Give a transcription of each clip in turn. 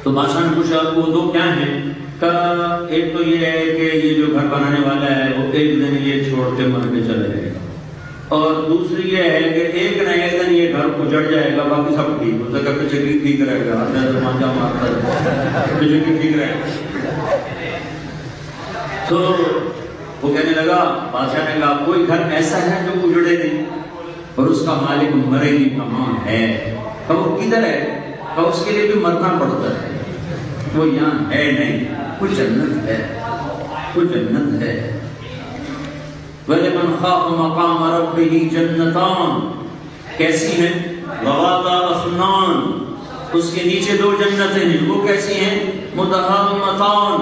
تو بادشاہ نے پوچھا وہ دو کیا ہیں؟ کہا ایک تو یہ ہے کہ یہ جو گھر بنانے والا ہے وہ ایک دن یہ چھوڑ کے مر کے چلا جائے گا، اور دوسری یہ ہے کہ ایک نہ ایک دن یہ گھر اجڑ جائے گا، باقی سب ٹھیک ہو سکتا ہے، پیچھے ٹھیک رہے گا، مانجا مارتا ہے پیچھے ٹھیک رہے گا۔ تو وہ کہنے لگا، بادشاہ نے کہا کوئی گھر ایسا ہے جو اجڑے نہیں اور اس کا مالک مرے نہیں، کہاں ہے؟ کہ وہ کدھر ہے؟ کہ اس کے لیے بھی مرنا پڑتا ہے، وہ یہاں ہے نہیں، وہ جنت ہے، وہ جنت ہے۔ وَلِمَنْ خَافَ مَقَامَ رَبِّهِ جَنَّتَانِ، کیسی ہیں؟ ذَوَاتَا أَفْنَانٍ، اس کے نیچے دو جنتیں ہیں، وہ کیسی ہیں؟ مُتَحَامَّتَانِ،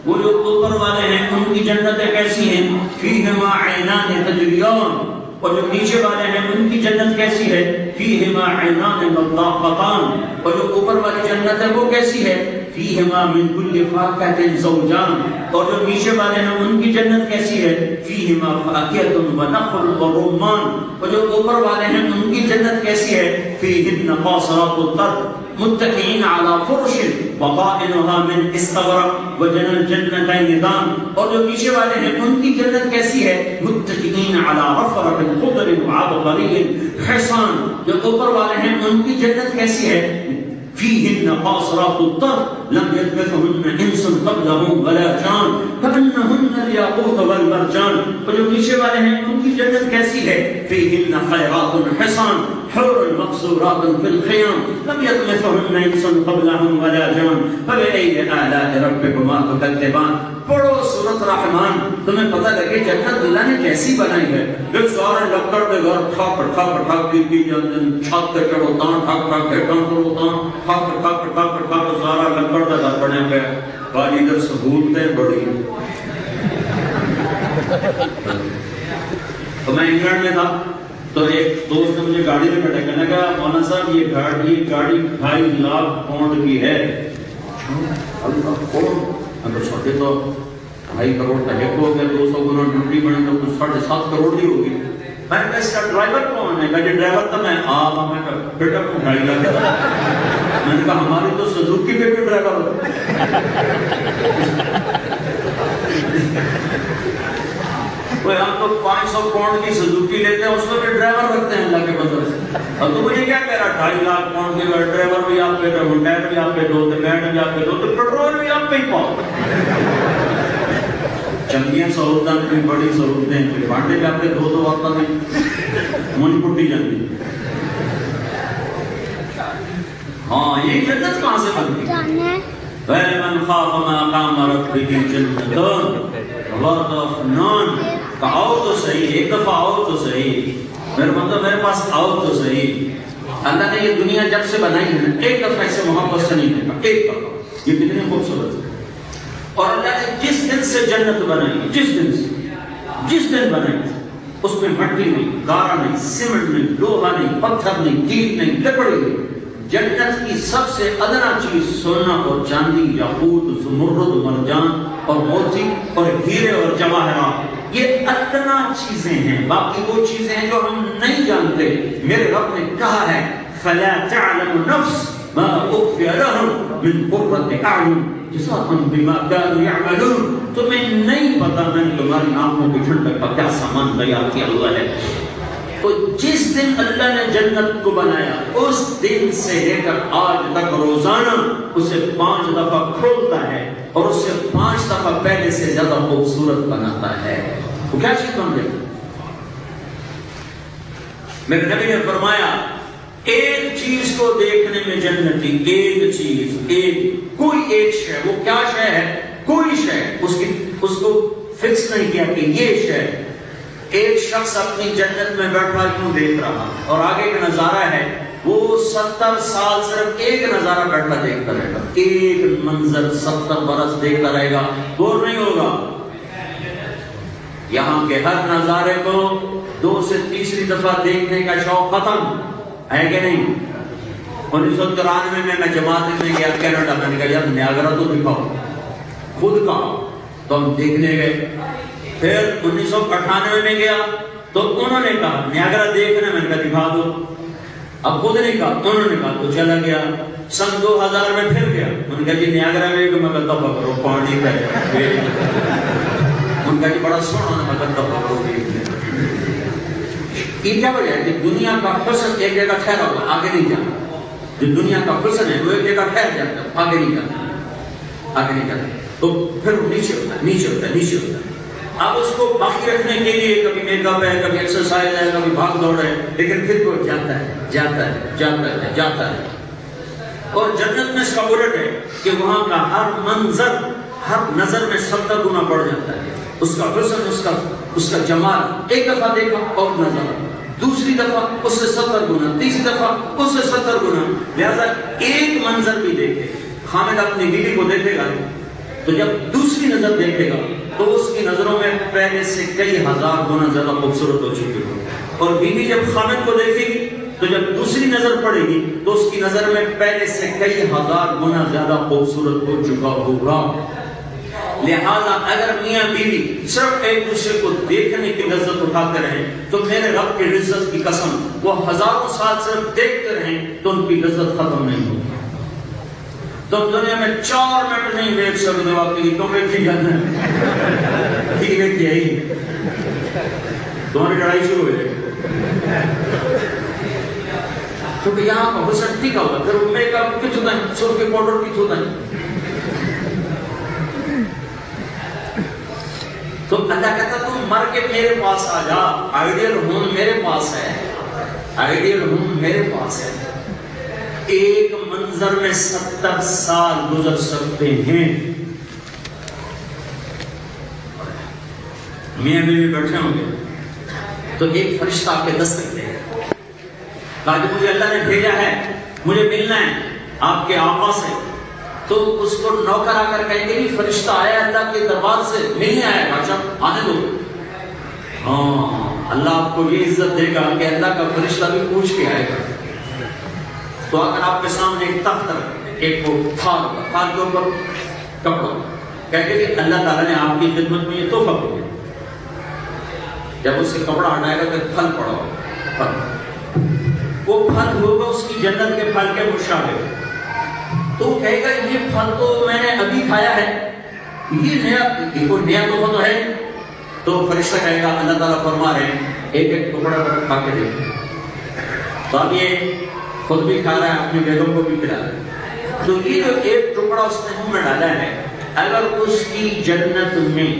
وہ جو اوپر والے ہیں ان کی جنتیں کیسی ہیں؟ فِيهِمَا عَيْنَانِ تَجْرِيَانِ، اور جو نیچے والے ہیں ان کی جنت کیسی ہے؟ فِيهِمَا عَيْنَانِ نَضَّاخَتَانِ، اور جو اوپر والی جنت ہے وہ کیسی ہے؟ فِيهِمَا مِن كُلِّ فَاكِهَةٍ زَوْجَانِ، اور جو نیچے والے ہیں ان کی جنت کیسی ہے؟ فِيهِمَا فَاكِهَةٌ وَنَخْلٌ وَرُمَّانٌ، اور جو اوپر والے ہیں ان کی جنت کیسی ہے؟ فِيهِنَّ قَاصِرَاتُ الطَّرْفِ متکئین علی فرش وقائنها من استبرق وجنى الجنتین دان، اور جو نیچے والے ہیں ان کی جنت کیسی ہے؟ متکئین علی رفرف خضر وعبقری حصان، جو اوپر والے ہیں ان کی جنت کیسی ہے؟ فیہن قاصرات الطرف لم یطمثہن انس قبلہم ولا جان کأنہن الیاقوت والمرجان، اور جو نیچے والے ہیں ان کی جنت کیسی ہے؟ فیہن خیرات حصان حور مقصورات فی الخیام لم یطمثہن انس قبلہم ولا جان فبأی آلاء ربکما تکذبان۔ پڑھو سورۃ رحمان، تمہیں پتہ لگے جنت اللہ نے کیسی بنائی ہے۔ جب سارے لکڑ کے گھر ٹھاک ٹھاک ٹھاک کی جاتے ہیں، چھت پہ چڑھو تاں ٹھاک ٹھاک کے کم کرو تاں ٹھاک ٹھاک ٹھاک ٹھاک، سارا لکڑ کا گھر بنے پہ باجی ادھر سہولتیں بڑی۔ تو میں انگلینڈ میں تھا تو ایک دوست نے مجھے گاڑی میں بیٹھا، کہنے کا مولانا صاحب یہ گاڑی 2.5 لاکھ پاؤنڈ کی ہے۔ اگر چھوٹے تو 2.5 کروڑ کا ایک ہو گیا، 200 گنا ڈیوٹی بنے تو کچھ 7.5 کروڑ کی ہوگی۔ میں نے کہا اس کا ڈرائیور کون ہے؟ کہا ڈرائیور تو میں میں کہا بیٹا کو گاڑی لا کے، میں نے کہا ہماری تو سزوکی پہ بھی ڈرائیور ہو۔ ہم تو 500 پاؤنڈ کی سزوکی لیتے ہیں، اس میں بھی ڈرائیور رکھتے ہیں اللہ کے بدل سے۔ اب تو مجھے کیا کہہ رہا 2.5 لاکھ پاؤنڈ کے ڈرائیور بھی آپ پہ، ٹائر بھی آپ پہ دو، میٹ بھی آپ پہ دو، تو پیٹرول بھی آپ پہ ہی پاؤ۔ چنگیاں سہولتیں اتنی بڑی سہولتیں، بانٹے بھی آپ کے دو وقت میں منہ پٹی جاتی۔ ہاں یہ جنت کہاں سے بنتی ہے؟ وَلِمَنْ خَافَ مَقَامَ رَبِّهِ جَنَّتَانِ وَذَوَاتَا أَفْنَانٍ۔ آؤ تو صحیح، ایک دفعہ آؤ تو صحیح، میرے مطلب میرے پاس آؤ تو صحیح۔ اللہ نے یہ دنیا جب سے بنائی ہے نا، ایک دفعہ اسے محبت سے نہیں دیکھا، ایک دفعہ۔ یہ کتنی خوبصورت ہے۔ اور اللہ نے جس دن سے جنت بنائی، جس دن بنائی، اس میں مٹی نہیں، گارا نہیں، سیمنٹ نہیں، لوہا نہیں، پتھر نہیں، اینٹ نہیں، لکڑی نہیں۔ جنت کی سب سے ادنا چیز سونا اور چاندی، یاقوت، زمرد، مرجان اور موتی اور ہیرے اور جواہرات، یہ ادنا چیزیں ہیں۔ باقی وہ چیزیں ہیں جو ہم نہیں جانتے۔ میرے رب نے کہا ہے فَلَا تَعْلَمُ نَفْسٌ مَا أُخْفِيَ لَهُم مِّن قُرَّةِ أَعْيُنٍ جَزَاءً بِمَا كَانُوا يَعْمَلُونَ۔ تمہیں نہیں پتا میں نے تمہاری آنکھوں کی ٹھنڈک کا کیا سامان تیار کیا ہوا ہے۔ تو جس دن اللہ نے جنت کو بنایا، اس دن سے لے کر آج تک روزانہ اسے 5 دفعہ کھولتا ہے اور اسے 5 دفعہ پہلے سے زیادہ خوبصورت بناتا ہے۔ وہ کیا چیز بن گئی؟ میرے نبی نے فرمایا ایک چیز کو دیکھنے میں جنتی، ایک چیز، کوئی ایک شے، وہ کیا شے ہے؟ کوئی شے، اس کو فکس نہیں کیا کہ یہ شے۔ ایک شخص اپنی جنت میں بیٹھا کیوں دیکھ رہا، اور آگے کا نظارہ ہے وہ 70 سال صرف ایک نظارہ بیٹھا دیکھتا رہے گا، ایک منظر 70 برس دیکھتا رہے گا، بور نہیں ہوگا۔ یہاں کے ہر نظارے کو 2 سے تیسری دفعہ دیکھنے کا شوق ختم ہے کہ نہیں؟ 1993 میں جماعت میں گیا کینیڈا، میں نے کہا یار نیاگرا تو دکھاؤ، خود کا، تو ہم دیکھنے گئے۔ پھر 1998 میں گیا تو انہوں نے کہا نیاگرا دیکھنا، میں نے کہا دکھا دو، اب خود نے کہا، انہوں نے کہا تو چلا گیا۔ سن 2000 میں پھر گیا، ان کا جی نیاگرا میں کہ میں کہتا پکڑو پانی کا ان کا جی بڑا سونا میں کہتا پکڑو یہ کیا وجہ ہے کہ دنیا کا حسن ایک جگہ ٹھہرا ہوا آگے نہیں جانا، جو دنیا کا حسن ہے وہ ایک جگہ ٹھہر جاتا ہے آگے نہیں جاتا، آگے نہیں جاتا، تو پھر وہ نیچے ہوتا ہے نیچے ہوتا ہے نیچے ہوتا ہے۔ اب اس کو باقی رکھنے کے لیے کبھی میک اپ ہے، کبھی ایکسرسائز ہے، کبھی بھاگ دوڑ ہے، لیکن پھر وہ جاتا ہے جاتا ہے جاتا ہے جاتا ہے۔ اور جنت میں اس کا الٹ ہے کہ وہاں کا ہر منظر ہر نظر میں 70 گنا بڑھ جاتا ہے، اس کا حسن اس کا جمال ایک دفعہ دیکھا اور نظر، دوسری دفعہ اس سے 70 گنا، تیسری دفعہ اس سے 70 گنا، لہذا ایک منظر بھی دیکھے حامد اپنی بیوی کو دیکھے گا تو جب دوسری نظر دیکھے گا تو اس کی نظروں میں پہلے سے کئی ہزار گنا زیادہ خوبصورت ہو چکی ہو، اور بیوی جب خامد کو دیکھے گی تو جب دوسری نظر پڑے گی تو اس کی نظر میں پہلے سے کئی ہزار گنا زیادہ خوبصورت ہو چکا ہوگا۔ لہذا اگر میاں بیوی صرف ایک دوسرے کو دیکھنے کی لذت اٹھاتے رہیں تو میرے رب کی عزت کی قسم وہ ہزاروں سال صرف دیکھتے رہیں تو ان کی لذت ختم نہیں ہوگی۔ تم دنیا میں 4 منٹ نہیں دیکھ سکتے واقعی تم ایک ہی جانا ہے ٹھیک ہے کیا ہی تمہاری لڑائی شروع ہو جائے کیونکہ یہاں کا حسن ٹھیک ہوگا، پھر میک اپ کچھ ہوتا ہے، سر کے پاؤڈر کچھ ہوتا ہے، تو اللہ کہتا تم مر کے میرے پاس آ جا، آئیڈیل ہوم میرے پاس ہے، آئیڈیل ہوم میرے پاس ہے۔ ایک منظر میں 70 سال گزر سکتے ہیں۔ میاں بیوی بیٹھے ہوں گے تو ایک فرشتہ آپ کے دستک دے گا، کہا کہ مجھے اللہ نے بھیجا ہے، مجھے ملنا ہے آپ کے آقا سے، تو اس کو نوکر آ کر کہیں گے کہ فرشتہ آیا اللہ کے دربار سے ملنے آیا، بادشاہ آنے دو۔ ہاں اللہ آپ کو یہ عزت دے گا کہ اللہ کا فرشتہ بھی پوچھ کے آئے گا۔ تو اگر آپ کے سامنے ایک تخت رکھے، ایک تھال کے اوپر کپڑا، کہتے کہ اللہ تعالیٰ نے آپ کی خدمت میں یہ تحفہ دیا، جب اس سے کپڑا ہٹائے گا تو پھل پڑا ہوگا، پھل وہ پھل ہوگا اس کی جنت کے پھل کے مشابہ، تو وہ کہے گا یہ پھل تو میں نے ابھی کھایا ہے، یہ کوئی نیا تحفہ تو ہے؟ تو فرشتہ کہے گا اللہ تعالیٰ فرما رہے ہیں ایک ایک ٹکڑا کھا کے دیکھیں، تو اب یہ خود بھی کھا رہا ہے اپنی بیگم کو بھی کھلا رہا ہے، تو یہ جو ایک ٹکڑا اس نے منہ میں ڈالا ہے، اگر اس کی جنت میں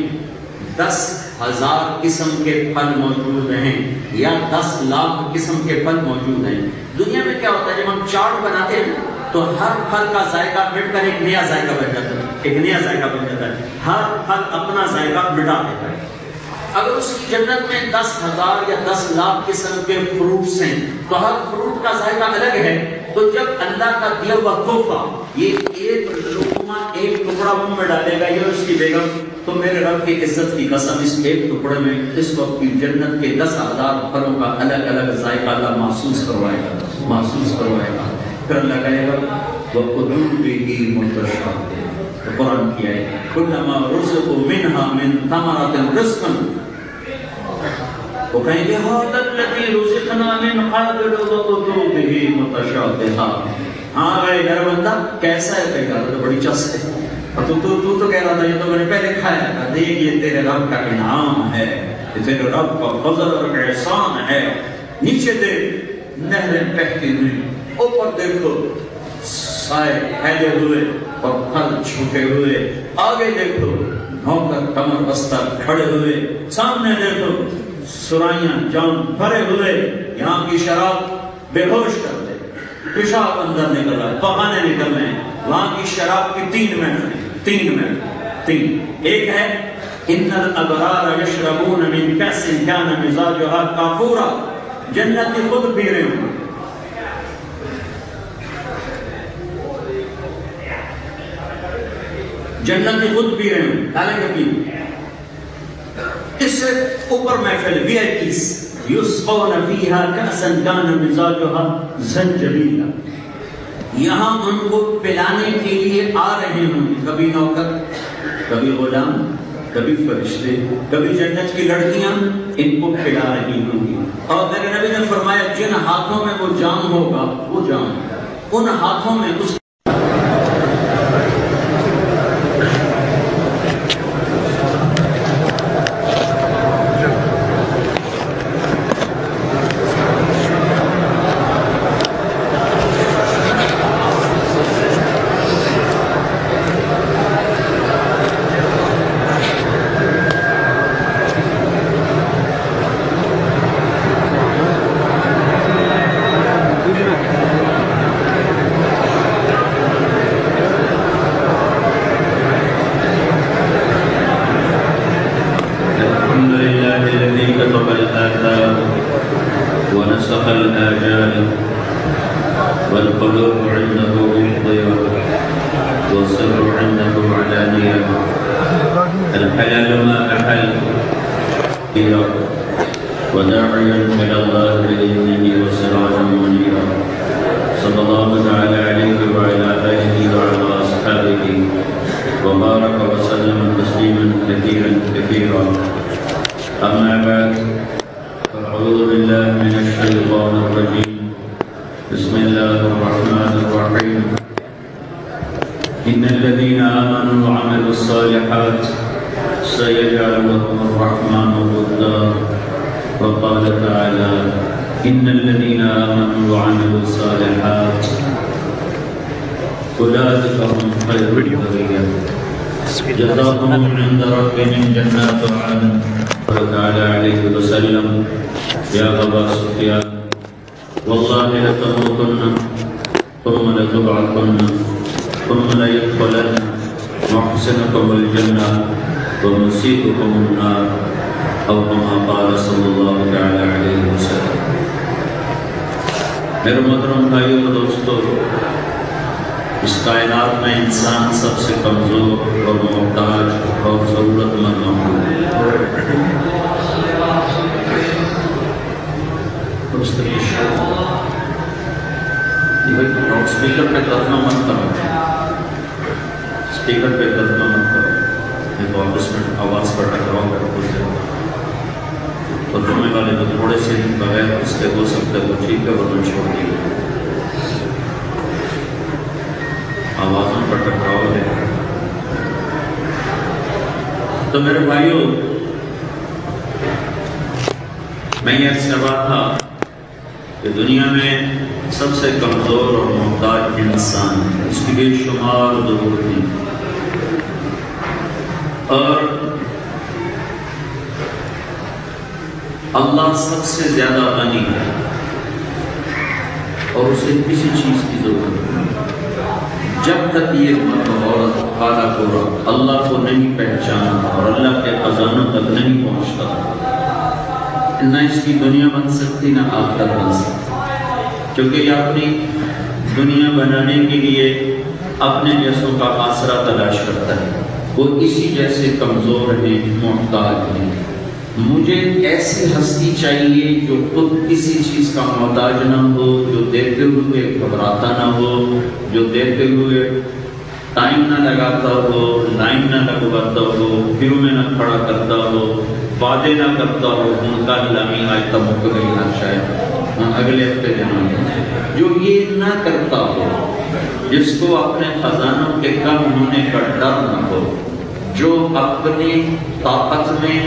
10,000 قسم کے پھل موجود ہیں یا 10 لاکھ قسم کے پھل موجود ہیں۔ دنیا میں کیا ہوتا ہے جب ہم چاٹ بناتے ہیں تو ہر پھل کا ذائقہ مٹ کر ایک نیا ذائقہ بن جاتا ہے، ایک نیا ذائقہ بن جاتا ہے، ہر پھل اپنا ذائقہ مٹا دیتا ہے۔ اگر اس کی جنت میں 10,000 یا 10 لاکھ قسم کے فروٹس ہیں تو ہر فروٹ کا ذائقہ الگ ہے، تو جب اللہ کا دیا ہوا تحفہ یہ ایک لقمہ ایک ٹکڑا منہ میں ڈالے گا یہ اس کی بیگم، تو میرے رب کی عزت کی قسم اس ایک ٹکڑے میں اس وقت کی جنت کے 10,000 پھلوں کا الگ الگ ذائقہ اللہ محسوس کروائے گا۔ پھر اللہ کہے گا وَقُلُوبِ مُنْتَشَرَةٍ، قرآن کی ہے كُلَّمَا رُزِقُوا مِنْهَا مِنْ ثَمَرَةٍ رِزْقًا، وہ کہیں گے هَذَا الَّذِي رُزِقْنَا مِنْ قَبْلُ وَقُلُوبِهِ مُتَشَابِهَةٌ۔ ہاں بھائی میرا بندہ کیسا ہے؟ کہے گا تو بڑی چست ہے، اور تو کہہ رہا تھا یہ تو میں نے پہلے کھایا تھا، دیکھ یہ تیرے رب کا انعام ہے، یہ تیرے رب کا فضل اور احسان ہے۔ نیچے دیکھ نہریں بہتی ہوئی، اوپر دیکھو سائے پھیلے ہوئے اور پھل چھوٹے ہوئے، آگے دیکھو نوکر کمر بستہ کھڑے ہوئے، سامنے دیکھو سرائیاں جام بھرے ہوئے، یہاں کی شراب بے ہوش کر دے، پیشاب اندر نکل رہا ہے، پخانے نکل رہے ہیں، وہاں کی شراب کی 3 محفلیں، ایک ہے ان الابرار یشربون من کأس کان مزاجها کافورا، جنتی خود پی رہے ہوں، جنتی خود پی رہے ہوں، ڈالیں گے پی۔ اس سے اوپر محفل وی آئی پیز یسقون فیہا کأسا کان مزاجها زنجبیلا، یہاں ان کو پلانے کے لیے آ رہے ہوں، کبھی نوکر، کبھی غلام، کبھی فرشتے، کبھی جنت کی لڑکیاں ان کو پلا رہی ہوں گی۔ اور میرے نبی نے فرمایا جن ہاتھوں میں وہ جام ہوگا وہ جام، ان ہاتھوں میں اس وداعيا إلى الله بإذنه وسراجا منيرا صلى الله تعالى عليه وعلى آله وعلى أصحابه وبارك وسلم تسليما كثيرا كثيرا. أما بعد فأعوذ بالله من الشيطان الرجيم. بسم الله الرحمن الرحيم. إن الذين آمنوا وعملوا الصالحات سيجعل لهم الرحمن ودا. وقال تعالى إن الذين آمنوا وعملوا الصالحات أولئك هم خير البرية جزاهم عند ربهم جنات عدن. قال تعالى عليه وسلم يا أبا سفيان والله لتموتن ثم لتبعثن ثم ليدخلن محسنكم الجنة ومسيئكم النار أو كما قال صلی اللہ تعالی علیہ وسلم. میرے محترم بھائیو اور دوستو، اس کائنات میں انسان سب سے کمزور اور محتاج اور ضرورت مند مخلوق ہے. اسپیکر پہ ترجمہ مت کرو، اسپیکر پہ ترجمہ مت کرو، نہیں تو آپس میں آواز پر ٹکراؤ کر ہو جائے. ترجمے والے تو تھوڑے سے بغیر اس کے ہو سکتے وہ ٹھیک ہے، ورنہ چھوڑ دیے. آوازوں پر ٹکراؤ ہے. تو میرے بھائیوں، میں یہ عرض کر رہا تھا کہ دنیا میں سب سے کمزور اور محتاج انسان ہے، اس کی بے شمار ضرورتیں، اور اللہ سب سے زیادہ غنی ہے اور اسے کسی چیز کی ضرورت نہیں. جب تک یہ مرد عورت کالا گورا اللہ کو نہیں پہچانا اور اللہ کے خزانوں تک نہیں پہنچتا، نہ اس کی دنیا بن سکتی نہ آخرت بن سکتی. کیونکہ یہ اپنی دنیا بنانے کے لیے اپنے جیسوں کا آسرا تلاش کرتا ہے. وہ اسی جیسے کمزور ہیں، محتاج ہیں. مجھے ایسی ہستی چاہیے جو خود کسی چیز کا محتاج نہ ہو، جو دیتے ہوئے گھبراتا نہ ہو، جو دیتے ہوئے ٹائم نہ لگاتا ہو، لائن نہ لگواتا ہو، کیوں میں نہ کھڑا کرتا ہو، وعدے نہ کرتا ہو. ان کا لامی آج تک مک گئی نہ شاید اگلے ہفتے دینا. جو یہ نہ کرتا ہو، جس کو اپنے خزانوں کے کم ہونے کا ڈر نہ ہو، جو اپنی طاقت میں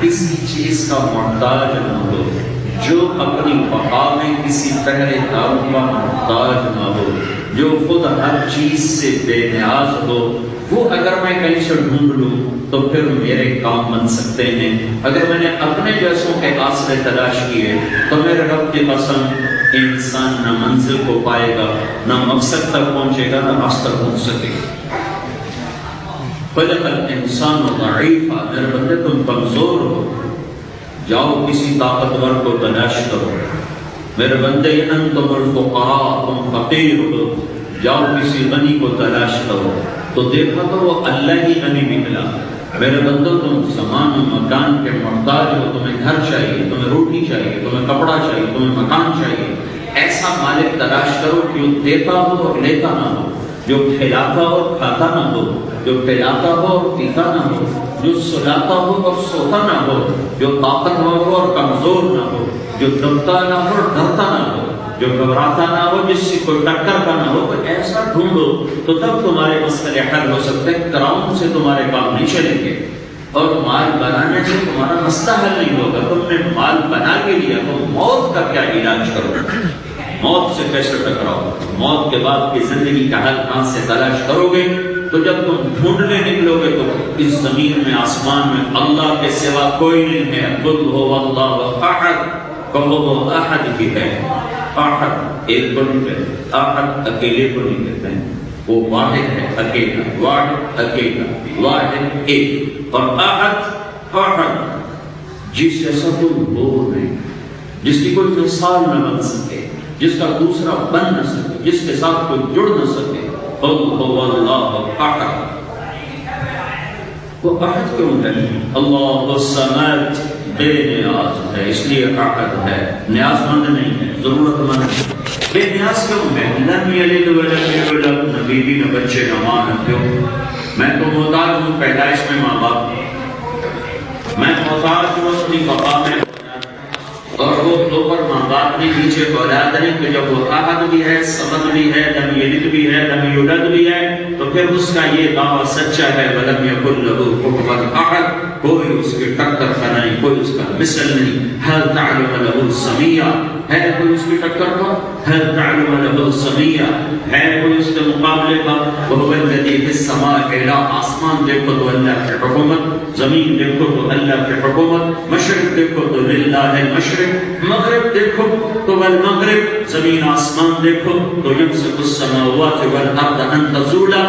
کسی چیز کا محتاج نہ ہو، جو اپنی بقا میں کسی پہرے داروں کا محتاج نہ ہو، جو خود ہر چیز سے بے نیاز ہو، وہ اگر میں کہیں سے ڈھونڈ لوں تو پھر میرے کام بن سکتے ہیں. اگر میں نے اپنے جیسوں کے آسرے تلاش کیے تو میرے رب کی قسم انسان نہ منزل کو پائے گا، نہ مقصد تک پہنچے گا، نہ راستہ پہنچ سکے گا. خلق الانسان ضعیفا، میرے بندے تم کمزور ہو، جاؤ کسی طاقتور کو تلاش کرو. میرے بندے انتم الفقراء، تم فقیر ہو، جاؤ کسی غنی کو تلاش کرو. تو دیکھا تو وہ اللہ ہی غنی نکلا. میرے بندو تم زمان و مکان کے محتاج ہو، تمہیں گھر چاہیے، تمہیں روٹی چاہیے، تمہیں کپڑا چاہیے، تمہیں مکان چاہیے. ایسا مالک تلاش کرو کہ وہ دیتا ہو اور لیتا نہ ہو، جو کھلاتا ہو اور کھاتا نہ ہو، جو پلاتا ہو اور پیتا نہ ہو، جو سلاتا ہو اور سوتا نہ ہو، جو طاقتور ہو اور کمزور نہ ہو، جو دبتا نہ ہو اور ڈرتا نہ ہو، جو گھبراتا نہ ہو، جس سے کوئی ٹکر کا نہ ہو. کوئی ایسا ڈھونڈو تو تب تمہارے مسئلے حل ہو سکتے ہیں. کراؤن سے تمہارے کام نہیں چلیں گے اور مال بنانے سے تمہارا مسئلہ حل نہیں ہوگا. تم نے مال بنا کے لیا تو موت کا کیا علاج کرو؟ موت سے کیسے ٹکراؤ؟ موت کے بعد کی زندگی کا حل کہاں سے تلاش کرو گے؟ تو جب تم ڈھونڈنے نکلو گے تو اس زمین میں آسمان میں اللہ کے سوا کوئی نہیں ہے. قل هو اللہ احد، کہو وہ احد ہی ہے. احد ایک کو نہیں کہتے، احد اکیلے کو نہیں کہتے ہیں. وہ واحد ہے، اکیلا، واحد اکیلا، واحد ایک. اور احد احد جس جیسا کوئی ہو نہیں، جس کی کوئی مثال نہ بن سکے، جس کا دوسرا بن نہ سکے، جس کے ساتھ کوئی جڑ نہ سکے. قل هو اللہ احد. وہ احد کیوں ہے؟ اللہ الصمد، بے نیاز ہے، اس لیے عقد ہے، نیاز مند نہیں ہے، ضرورت مند ہے۔ بے نیاز کیوں ہے؟ لم یلد ولم یولد، نہ بیوی نہ بچے نہ ماں نہ پیو۔ میں تو محتاج ہوں پیدائش میں ماں باپ، میں محتاج ہوں اپنی بقا میں، اور وہ اوپر ماں باپ نہیں، نیچے اولاد نہیں، تو جب وہ عہد بھی ہے، صمد بھی ہے، لم یلد بھی ہے، لم یولد بھی ہے، تو پھر اس کا یہ دعویٰ سچا ہے وَلَمْ يَكُنْ لَهُ كُفُوًا أَحَدٌ، کوئی اس کے ٹکر کا نہیں، کوئی اس کا مثل نہیں۔ هَلْ تَعْلَمُ لَهُ سَمِيًّا، ہے کوئی اس کی ٹکر کا؟ هَلْ تَعْلَمُ لَهُ سَمِيًّا، ہے کوئی اس کے مقابلے کا؟ وَهُوَ الَّذِي فِي السَّمَاءِ إِلَىٰ، آسمان دیکھو تو اللہ کی حکومت، زمین دیکھو تو اللہ کی حکومت، مشرق دیکھو تو للہ المشرق، مغرب دیکھو تو والمغرب، زمین آسمان دیکھو تو یمسک السماوات والارض ان تزولا،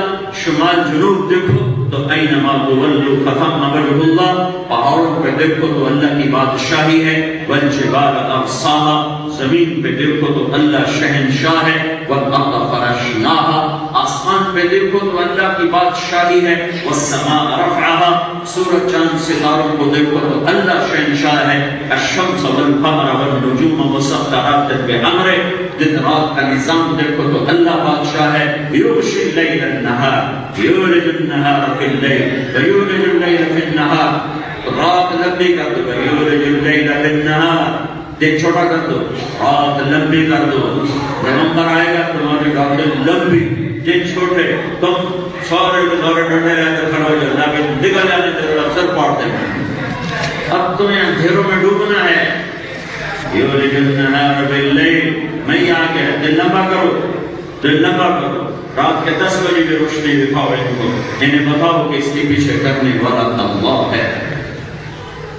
شمال جنوب دیکھو تو اینما تولوا فثم وجہ اللہ، پہاڑوں پہ دیکھو تو اللہ کی بادشاہی ہے، والجبال ارساها، زمین پہ دیکھو تو اللہ شہنشاہ ہے، والارض فرشناها، آسمان پہ دیکھو تو اللہ کی بادشاہی ہے، والسماء رفعها، سورج چاند ستاروں کو دیکھو تو اللہ شہنشاہ ہے، الشمس والقمر والنجوم مسخرات بامرہ، دن رات کا نظام دیکھو تو اللہ بادشاہ ہے، یغشی اللیل النہار، یولج النہار فی اللیل ویولج اللیل فی النہار، رات لمبی کر دو، یولج اللیل فی النہار، دن چھوٹا کر دو، رات لمبی کر دو، نومبر آئے گا تمہاری رات لمبی، دن چھوٹے، تم سورے کے دورے ڈھنڈے رہتے کھڑے ہو جاؤ، لیکن نکل جانے تیرے افسر پاڑتے ہیں، اب تمہیں اندھیروں میں ڈوبنا ہے، یولج النہار فی اللیل، میں یہاں کہ دن لمبا کرو، دن لمبا کرو، رات کے 10 بجے کی روشنی دکھاؤ ان کو، انہیں بتاؤ کہ اس کے پیچھے کرنے والا اللہ ہے۔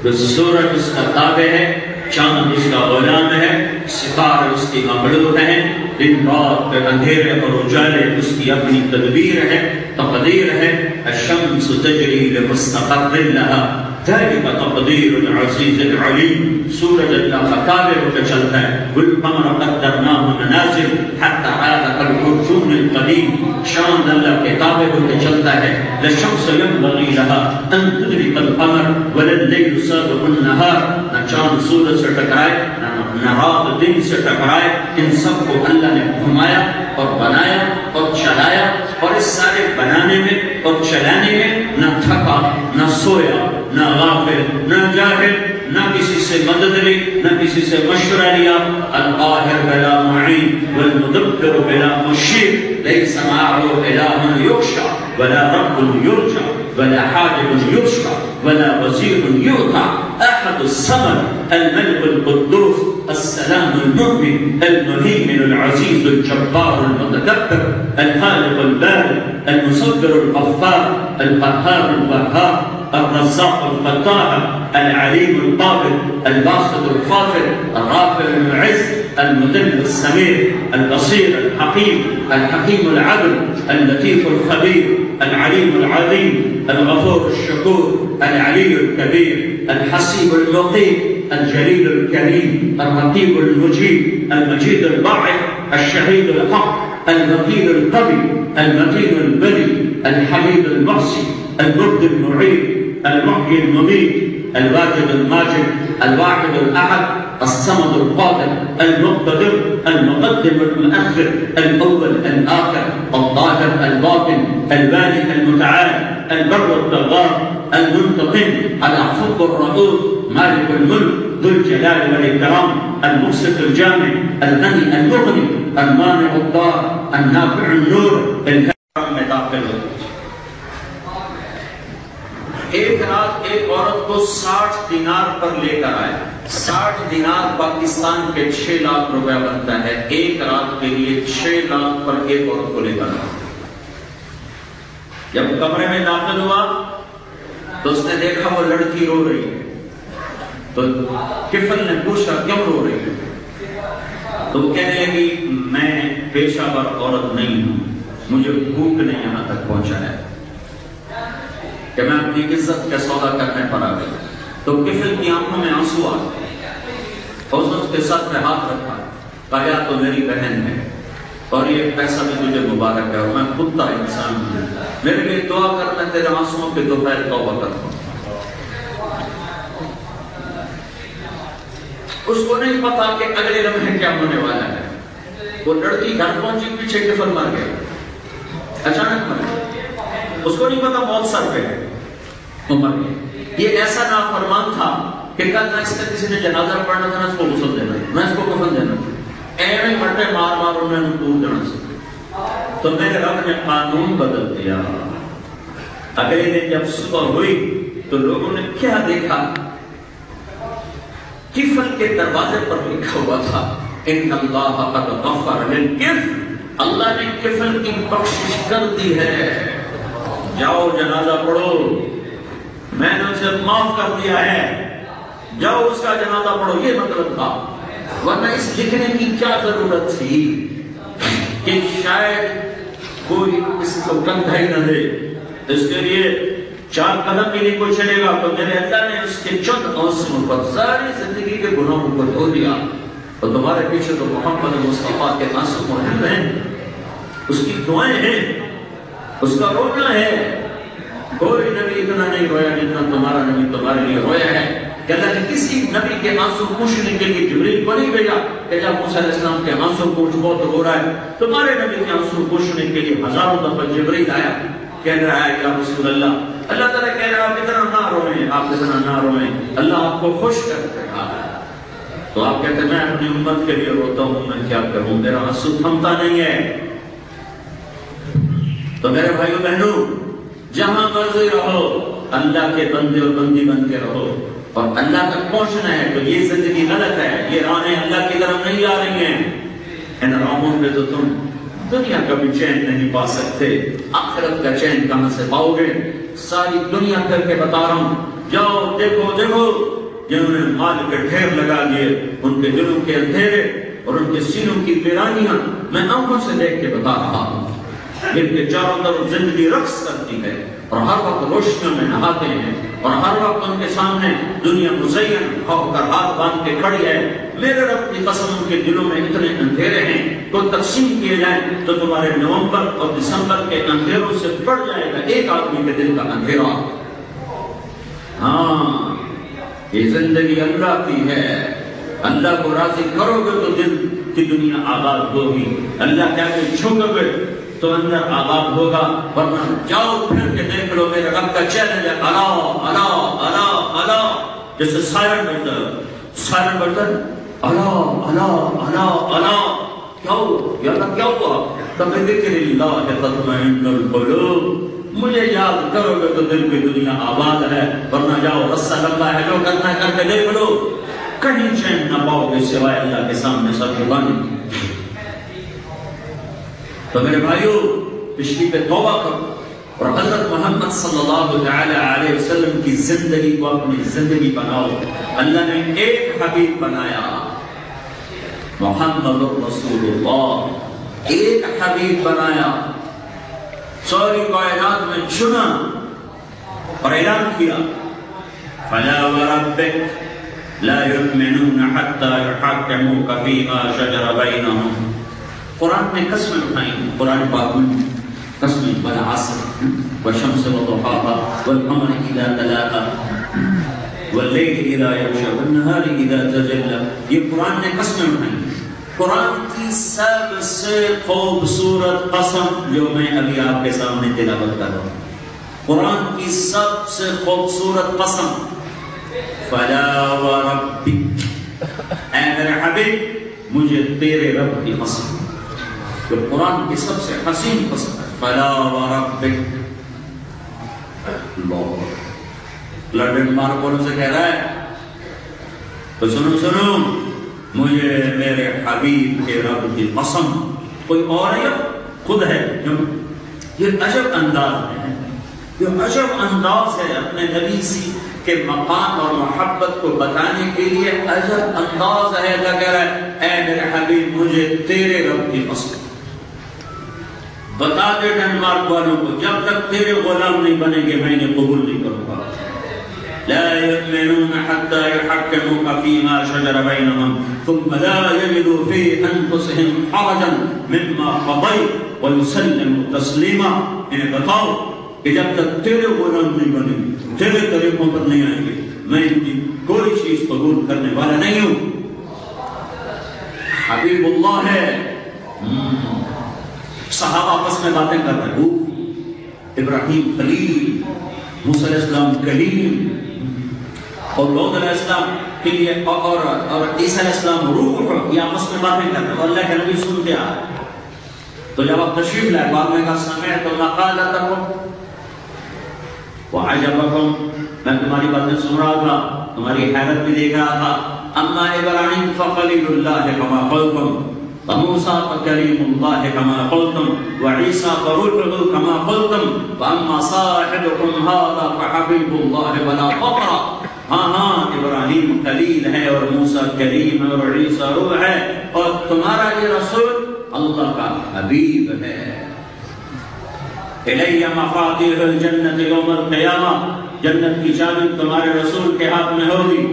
سورج اس کا تابع ہے، چاند اس کا غلام ہے، ستارے اس کی مخلوق ہیں، دن رات کے اندھیرے اور اجالے اس کی اپنی تدبیر ہے، تقدیر ہے۔ الشمس تجری لمستقر لها ذلك تقدیر العزیز العلیم، سورج اللہ کا تابع ہو کے چلتا ہے، والقمر قدرناه منازل حتى عاد كالعرجون القدیم، چاند اللہ کے تابع ہو کے چلتا ہے، لا الشمس ينبغي لها ان تدرك القمر ولا الليل سابق النهار، نہ چاند سورج سے ٹکرائے نہ رات دن سے ٹکرائے، ان سب کو اللہ نے گھمایا اور بنایا اور چلایا، اور اس سارے بنانے میں اور چلانے میں نہ تھکا نہ سویا نہ غافل نہ جاہل، نہ کسی سے مدد لی نہ کسی سے مشورہ لیا، القاہر بلا معین والمدبر بلا مشیر، لیس معه الہ یخشى ولا رب یرجى ولا حاجب یرشى ولا وزیر یؤتى، احد الصمد الملك القدوس السلام المؤمن المهيمن العزيز الجبار المتكبر الخالق البارئ المصبر الغفار القهار الوهاب الرزاق الفتاح العليم القابل الباسط الخافض الرافع المعز المذل السميع البصير الحكيم العدل اللطيف الخبير العليم العظيم الغفور الشكور العلي الكبير الحسيب المقيم الجليل الكريم الرقيب المجيب المجيد الباعث الشهيد الحق الوكيل القوي المتين البدي الحميد المحصي المبدي المعيد المحيي المميت الواجد الماجد الواحد الأحد الصمد القادر المقتدر المقدم المؤخر الأول الآخر الظاهر الباطن الوالي المتعال البر التغار المنتقم العفو الرؤوف مالك الملك ذو الجلال والإكرام المقسط الجامع الغني المغني المانع الضار النافع النور الكرم میں داخل ہو۔ ایک رات ایک عورت کو 60 دینار پر لے کر آیا، 60 دینار پاکستان کے 6 لاکھ روپے بنتا ہے، ایک رات کے لیے 6 لاکھ پر ایک عورت کو لے کر آیا۔ جب کمرے میں داخل ہوا تو اس نے دیکھا وہ لڑکی رو رہی ہے، تو کفن نے پوچھا کیوں رو رہی ہے؟ تو وہ کہنے لگی میں پیشہ ور عورت نہیں ہوں، مجھے بھوک نے یہاں تک پہنچا ہے کہ میں اپنی عزت کا سودا کرنے پر آ گئی۔ تو کفل کی آنکھوں میں آنسو آ گئے اور اس کے ساتھ پہ ہاتھ رکھا، کہا تو میری بہن ہے اور یہ پیسہ بھی تجھے مبارک ہے اور میں کتا انسان ہوں، میرے لیے دعا کرنا تیرے آنسوؤں کے دوپہر توبہ کرتا ہوں۔ اس کو نہیں پتا کہ اگلے لمحے کیا ہونے والا ہے. وہ لڑکی گھر پہنچی, پیچھے کفل مر گیا, اچانک مر گیا, اس کو نہیں پتا موت سر پہ ہے, وہ مر گیا. یہ ایسا نافرمان تھا کہ کل نہ اس کا کسی نے جنازہ پڑھنا تھا, نہ اس کو غسل دینا, نہ اس کو کفن دینا, ایویں مٹے مار مار انہوں نے دور دینا سکتا. تو میرے رب نے قانون بدل دیا. اگلے دن جب صبح ہوئی تو لوگوں نے کیا دیکھا, کفل کے دروازے پر لکھا ہوا تھا ان اللہ قد غفر للکفل, اللہ نے کفل کی بخشش کر دی ہے, جاؤ جنازہ پڑھو, میں نے اسے معاف کر دیا ہے, جاؤ اس کا جنازہ پڑھو. یہ مطلب تھا, ورنہ اس لکھنے کی کیا ضرورت تھی کہ شاید کوئی اس کو کندھا ہی نہ دے, اس کے لیے 4 قدم بھی نہیں کوئی چلے گا, تو میرے اللہ نے اس کے چند آنسوؤں پر ساری زندگی کے گناہوں کو دھو دیا. اور تمہارے پیچھے تو محمد مصطفیٰ کے آنسو موجود ہیں, اس کی دعائیں ہیں, اس کا رونا ہے. کوئی نبی اتنا نہیں رویا جتنا تمہارا نبی تمہارے لیے رویا ہے. کہ اللہ نے کسی نبی کے آنسو پوچھنے کے لیے جبریل کو نہیں بھیجا کہ جب موسیٰ علیہ السلام کے آنسو پوچھ بہت رو رہا ہے, تمہارے نبی کے آنسو پوچھنے کے لیے ہزاروں دفعہ جبریل آیا, کہہ رہا ہے یا رسول اللہ, اللہ تعالیٰ کہہ رہا ہے آپ اتنا نہ روئیں, آپ اتنا نہ روئیں, اللہ آپ کو خوش کر رہا ہے. تو آپ کہتے ہیں میں اپنی امت کے لیے روتا ہوں, میں کیا کروں, میرا آنسو تھمتا نہیں ہے. تو میرے بھائیو بہنوں, جہاں مرضی رہو اللہ کے بندے اور بندی بن کے رہو, اور اللہ تک پہنچنا ہے. تو یہ زندگی غلط ہے, یہ راہیں اللہ کی طرف نہیں آ رہی ہیں. ان راہوں پہ تو تم دنیا کا بھی چین نہیں پا سکتے, آخرت کا چین کہاں سے پاؤ گے. ساری دنیا کر کے بتا رہا ہوں, جاؤ دیکھو دیکھو, جنہوں نے مال کے ڈھیر لگا دیے, ان کے دلوں کے اندھیرے اور ان کے سینوں کی ویرانیاں میں آنکھوں سے دیکھ کے بتا رہا ہوں. جن کے چاروں طرف زندگی رقص کرتی ہے اور ہر وقت روشنیوں میں نہاتے ہیں, اور ہر وقت ان کے سامنے دنیا مزین ہو کر ہاتھ باندھ کے کھڑی ہے. میرے رب کی قسم ان کے دلوں میں اتنے اندھیرے ہیں, تو تقسیم کیے جائیں تو تمہارے نومبر اور دسمبر کے اندھیروں سے بڑھ جائے گا ایک آدمی کے دل کا اندھیرا. ہاں, یہ زندگی اللہ کی ہے, اللہ کو راضی کرو گے تو دل کی دنیا آباد ہوگی, اللہ کیا کہ جھکو گے تو اندر آباد ہوگا. ورنہ جاؤ پھر کے دیکھ لو, میرے رب کا چیلنج ہے, اللہ اللہ اللہ اللہ, جیسے سائرن بجتا ہے, اللہ اللہ اللہ اللہ. کیا ہوا یا اللہ, کیا ہوا؟ بذکر اللہ تطمئن القلوب, مجھے یاد کرو گے تو دل کی دنیا آباد ہے. ورنہ جاؤ رسہ لمبا ہے, جو کرنا ہے کر کے دیکھ لو, کہیں چین نہ پاؤ گے سوائے اللہ کے سامنے سر جھکانے. تو میرے بھائیو, پچھلی پہ توبہ کرو اور حضرت محمد صلی اللہ علیہ وسلم کی زندگی کو اپنی زندگی بناؤ. اللہ نے ایک حبیب بنایا, محمد رسول اللہ, ایک حبیب بنایا, ساری کائنات میں چنا اور اعلان کیا, فلا وربک لا یؤمنون حتی یحکموک فیما شجر بینہم. قرآن نے قسمیں اٹھائیں, قرآن پاک میں قسمیں, والعصر والشمس وضحاها والقمر اذا تلاها واللیل اذا یغشی والنہار اذا تجلی. یہ قرآن نے قسمیں اٹھائیں. قرآن کی سب سے خوبصورت قسم جو میں ابھی آپ کے سامنے تلاوت کر رہا ہوں, قرآن کی سب سے خوبصورت قسم, فلا وربک, اے میرے حبیب مجھے تیرے رب کی قسم, جو قرآن کی سب سے حسین قسم ہے. فلا وربک, لرڈن مارکون سے کہہ رہا ہے, تو سنو سنو, مجھے میرے حبیب کے رب کی قسم. کوئی اور ہے خود ہے. یہ عجب انداز ہے, یہ عجب انداز ہے اپنے نبی سی کے مقام اور محبت کو بتانے کے لیے. عجب انداز ہے, اللہ کہہ رہا ہے اے میرے حبیب مجھے تیرے رب کی قسم. بتا دے ڈنمارک والوں کو, جب تک تیرے غلام نہیں بنیں گے میں انہیں قبول نہیں کروں گا. لا يؤمنون حتى يحكموك فيما شجر بينهم ثم لا يجدوا في انفسهم حرجا مما قضيت ويسلموا تسليما. انہیں بتاؤ کہ جب تک تیرے غلام نہیں بنیں گے, تیرے طریقوں پر نہیں آئیں گے, میں ان کی کوئی چیز قبول کرنے والا نہیں ہوں. حبیب اللہ ہے. صحابہ آپس میں باتیں کر رہے ہیں. ابراہیم خلیل، موسیٰ علیہ السلام کلیم، اور داؤد علیہ السلام کے لیے اور عیسیٰ علیہ السلام روح، یہ آپس میں باتیں کر رہے ہیں. اور اللہ کے نبی سنتے آ رہے. تو جب آپ تشریف لائے بعد میں کہا سمعت مقالتکم وعجبکم، میں تمہاری باتیں سن رہا تھا، تمہاری حیرت بھی دیکھ رہا تھا. اما ابراہیم فخلیل اللہ کما قلتم وموسیٰ فکلیم اللہ کما قلتم وعیسیٰ فروح کما قلتم واما صاحبکم ھذا فحبیب اللہ ولا فخر. ہاں ابراہیم خلیل ہے اور موسیٰ کریم ہے اور عیسیٰ روح ہے، اور تمہارا یہ رسول اللہ کا حبیب ہے. الیہ مفاتیح الجنت یوم القیامہ، جنت کی چابی تمہارے رسول کے ہاتھ میں ہوگی.